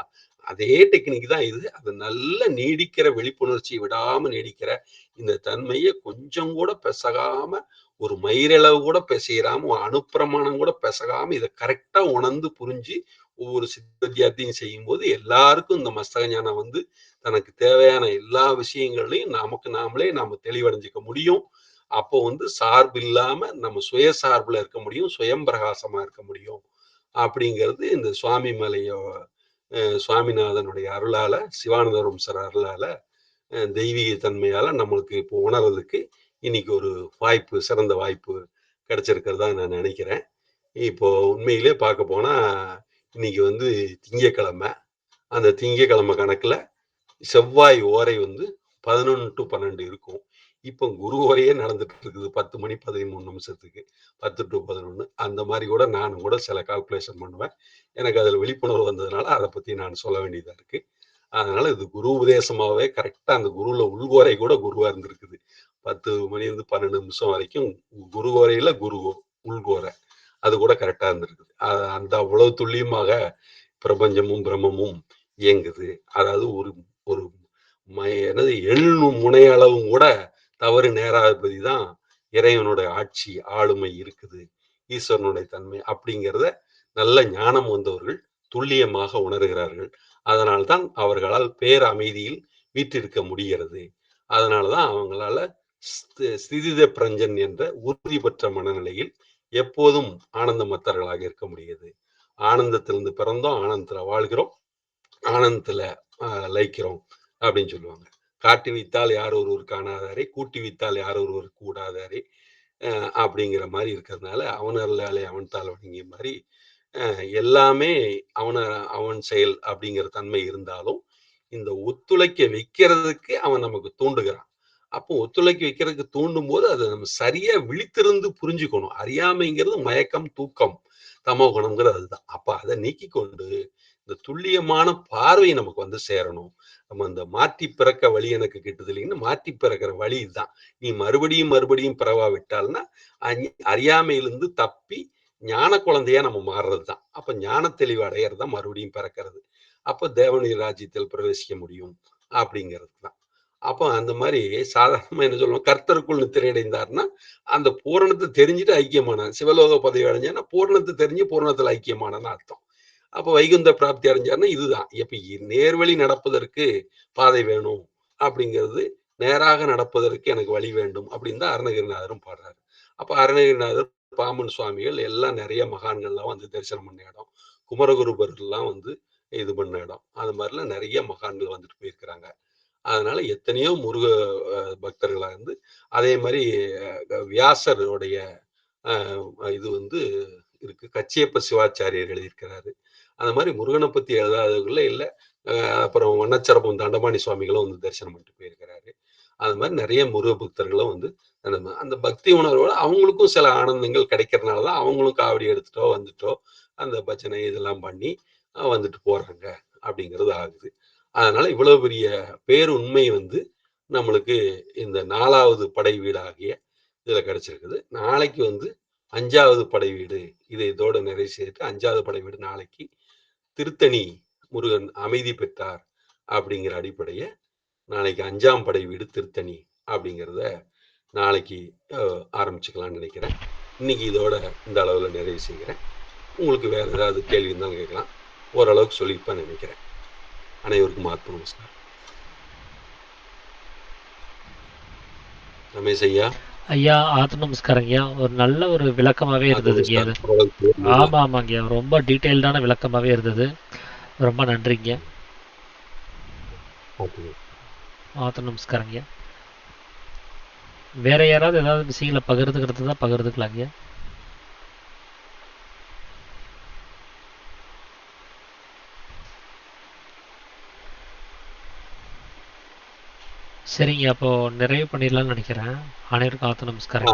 B: அதே டெக்னிக் தான் இது. அது நல்ல நீடிக்கிற விழிப்புணர்ச்சி விடாம நீடிக்கிற இந்த தன்மையை கொஞ்சம் கூட பெசகாம ஒரு மயிரளவு கூட பெசையாம அணுப்பிரமாணம் கூட பெசகாம இதை கரெக்டா உணர்ந்து புரிஞ்சு ஒவ்வொரு சித்த வித்தியார்த்தியும் செய்யும் போது எல்லாருக்கும் இந்த மஸ்தக ஞானம் வந்து தனக்கு தேவையான எல்லா விஷயங்களையும் நமக்கு நாமளே நாம தெளிவடைஞ்சுக்க முடியும். அப்போ வந்து சார்பு இல்லாம நம்ம சுய சார்புல இருக்க முடியும், சுயம் பிரகாசமா இருக்க முடியும் அப்படிங்கிறது இந்த சுவாமி மலையோ சுவாமிநாதனுடைய அருளால சிவானந்தபுரம் சார் அருளால தெய்வீக தன்மையால நம்மளுக்கு இப்போ உணர்றதுக்கு இன்னைக்கு ஒரு வாய்ப்பு, சிறந்த வாய்ப்பு கிடைச்சிருக்கிறதா நான் நினைக்கிறேன். இப்போ உண்மையிலே பார்க்க போனா இன்னைக்கு வந்து திங்கட்கிழமை. அந்த திங்கட்கிழமை கணக்குல செவ்வாய் ஓரை வந்து 11 to 12 இருக்கும். இப்போ குரு ஓரையே நடந்துட்டு இருக்குது 10 மணி 13 நிமிஷத்துக்கு 10 to 11 அந்த மாதிரி கூட நானும் கூட சில கால்குலேஷன் பண்ணுவேன். எனக்கு அதில் விழிப்புணர்வு வந்ததுனால அதை பத்தி நான் சொல்ல வேண்டியதா இருக்கு. அதனால இது குரு உபதேசமாவே கரெக்டா அந்த குருல உள்கோரை கூட குருவா இருந்திருக்குது. 10 மணி இருந்து 12 நிமிஷம் வரைக்கும் குரு ஓரையில குரு உள்கோரை அது கூட கரெக்டா இருந்திருக்குது. அந்த அவ்வளவு துல்லியமாக பிரபஞ்சமும் பிரம்மமும் இயங்குது. அதாவது ஒரு ஒரு என்னது முனை அளவும் கூட தவறு நேராதிபதி தான் இறைவனுடைய ஆட்சி ஆளுமை இருக்குது, ஈஸ்வரனுடைய தன்மை அப்படிங்கிறத நல்ல ஞானம் வந்தவர்கள் துல்லியமாக உணர்கிறார்கள். அதனால்தான் அவர்களால் பேர் அமைதியில் வீற்றிருக்க முடிகிறது. அதனாலதான் அவங்களால ஸ்திதித பிரஞ்சன் என்ற உறுதி பெற்ற மனநிலையில் எப்போதும் ஆனந்த மத்தர்களாக இருக்க முடியுது. ஆனந்தத்திலிருந்து பிறந்தோம், ஆனந்தத்துல வாழ்கிறோம், ஆனந்தத்துல லயிக்கிறோம் அப்படின்னு சொல்லுவாங்க. காட்டி வைத்தால் யார் ஒருவர் காணாதாரே, கூட்டி வைத்தால் யார் ஒருவர் கூடாதாரே அப்படிங்கிற மாதிரி இருக்கிறதுனால அவன் அருளாலே அவன் தாள் வணங்கிய மாதிரி எல்லாமே அவன் செயல் அப்படிங்கிற தன்மை இருந்தாலும் இந்த ஒத்துழைக்க வைக்கிறதுக்கு அவன் நமக்கு தூண்டுகிறான். அப்போ ஒத்துழைக்க வைக்கிறதுக்கு தூண்டும் போது அதை நம்ம சரியா விழித்திருந்து புரிஞ்சுக்கணும். அறியாமைங்கிறது மயக்கம், தூக்கம், தமோ குணம்ங்கிறது அதுதான். அப்ப அதை நீக்கி கொண்டு இந்த துல்லியமான பார்வை நமக்கு வந்து சேரணும். நம்ம இந்த மாற்றி பிறக்க வழி எனக்கு கிட்டுது இல்லைன்னு மாற்றி பிறக்கிற வழி இதுதான். நீ மறுபடியும் மறுபடியும் பிறவாவிட்டால்னா அறியாமையிலிருந்து தப்பி ஞான குழந்தையா நம்ம மாறுறதுதான். அப்ப ஞான தெளிவு அடையிறது தான் மறுபடியும் பிறக்கிறது. அப்ப தேவனுடைய ராஜ்யத்தில் பிரவேசிக்க முடியும் அப்படிங்கிறது தான். அப்போ அந்த மாதிரி சாதாரணமா என்ன சொல்லுவோம், கர்த்தருக்குள் நித்திரை அடைந்தார்னா அந்த பூரணத்தை தெரிஞ்சுட்டு ஐக்கியமான சிவலோக பதவி அடைஞ்சான்னா பூரணத்தை தெரிஞ்சு பூரணத்துல ஐக்கியமானன்னு அர்த்தம். அப்ப வைகுந்த பிராப்தி அடைஞ்சாருன்னா இதுதான். இப்ப நேர்வழி நடப்பதற்கு பாதை வேணும் அப்படிங்கிறது, நேராக நடப்பதற்கு எனக்கு வழி வேண்டும் அப்படின்னு தான் அருணகிரிநாதரும் பாடுறாரு. அப்ப அருணகிரிநாதர் பாம்பன் சுவாமிகள் எல்லாம் நிறைய மகான்கள்லாம் வந்து தரிசனம் பண்ண இடம். குமரகுருபர்லாம் வந்து இது பண்ண இடம். அது மாதிரிலாம் நிறைய மகான்கள் வந்துட்டு போயிருக்கிறாங்க. அதனால எத்தனையோ முருக பக்தர்களா இருந்து அதே மாதிரி வியாசருடைய இது வந்து இருக்கு. கச்சியப்ப சிவாச்சாரியர் எழுதியிருக்கிறாரு. அந்த மாதிரி முருகனை பத்தி எழுதாதவர்கள இல்ல. அப்புறம் வண்ணச்சரபம் தண்டபாணி சுவாமிகளும் வந்து தரிசனம் பண்ணிட்டு போயிருக்கிறாரு. அது மாதிரி நிறைய முருக பக்தர்களும் வந்து அந்த பக்தி உணர்வோட அவங்களுக்கும் சில ஆனந்தங்கள் கிடைக்கிறதுனால தான் அவங்களும் காவடி எடுத்துட்டோ வந்துட்டோ அந்த பஜனை இதெல்லாம் பண்ணி வந்துட்டு போறாங்க அப்படிங்கிறது ஆகுது. அதனால இவ்வளவு பெரிய பேருண்மை வந்து நம்மளுக்கு இந்த 4வது படை வீடாகிய இதுல கிடைச்சிருக்குது. நாளைக்கு வந்து 5வது படை வீடு. இதை இதோட நிறைவு செய்துட்டு 5வது படை வீடு நாளைக்கு திருத்தணி முருகன் அமைதி பெற்றார் அப்படிங்கிற அடிப்படைய நாளைக்கு 5ஆம் படை வீடு திருத்தணி அப்படிங்கிறத நாளைக்கு ஆரம்பிச்சுக்கலாம்னு நினைக்கிறேன். இன்னைக்கு இதோட இந்த அளவுல நிறைவு செய்கிறேன். உங்களுக்கு வேற ஏதாவது கேள்வி இருந்தாலும் கேட்கலாம். ஓரளவுக்கு சொல்லியிருப்பேன்னு நினைக்கிறேன். அனைவருக்கும் ஆத்ம நமஸ்காரம். ரமேஷ் ஐயா.
A: ஐயா ஆத்ம நமஸ்காரம் ஐயா. ஒரு நல்ல ஒரு விளக்கமாவே இருந்ததுங்க அது. ஆமா ஆமாங்க, ரொம்ப டீட்டெயில்டான விளக்கமாவே இருந்தது. ரொம்ப நன்றிங்க. ஆத்ம நமஸ்காரங்க. வேற யாராவது ஏதாவது விஷயங்களை பகிர்ந்துக்கிறது தான் பகிர்ந்துக்கலாங்க. சரிங்க, அப்போ நிறைவு பண்ணிடலாம்னு நினைக்கிறேன். அனைவருக்கும் ஆத்ம நமஸ்காரங்க.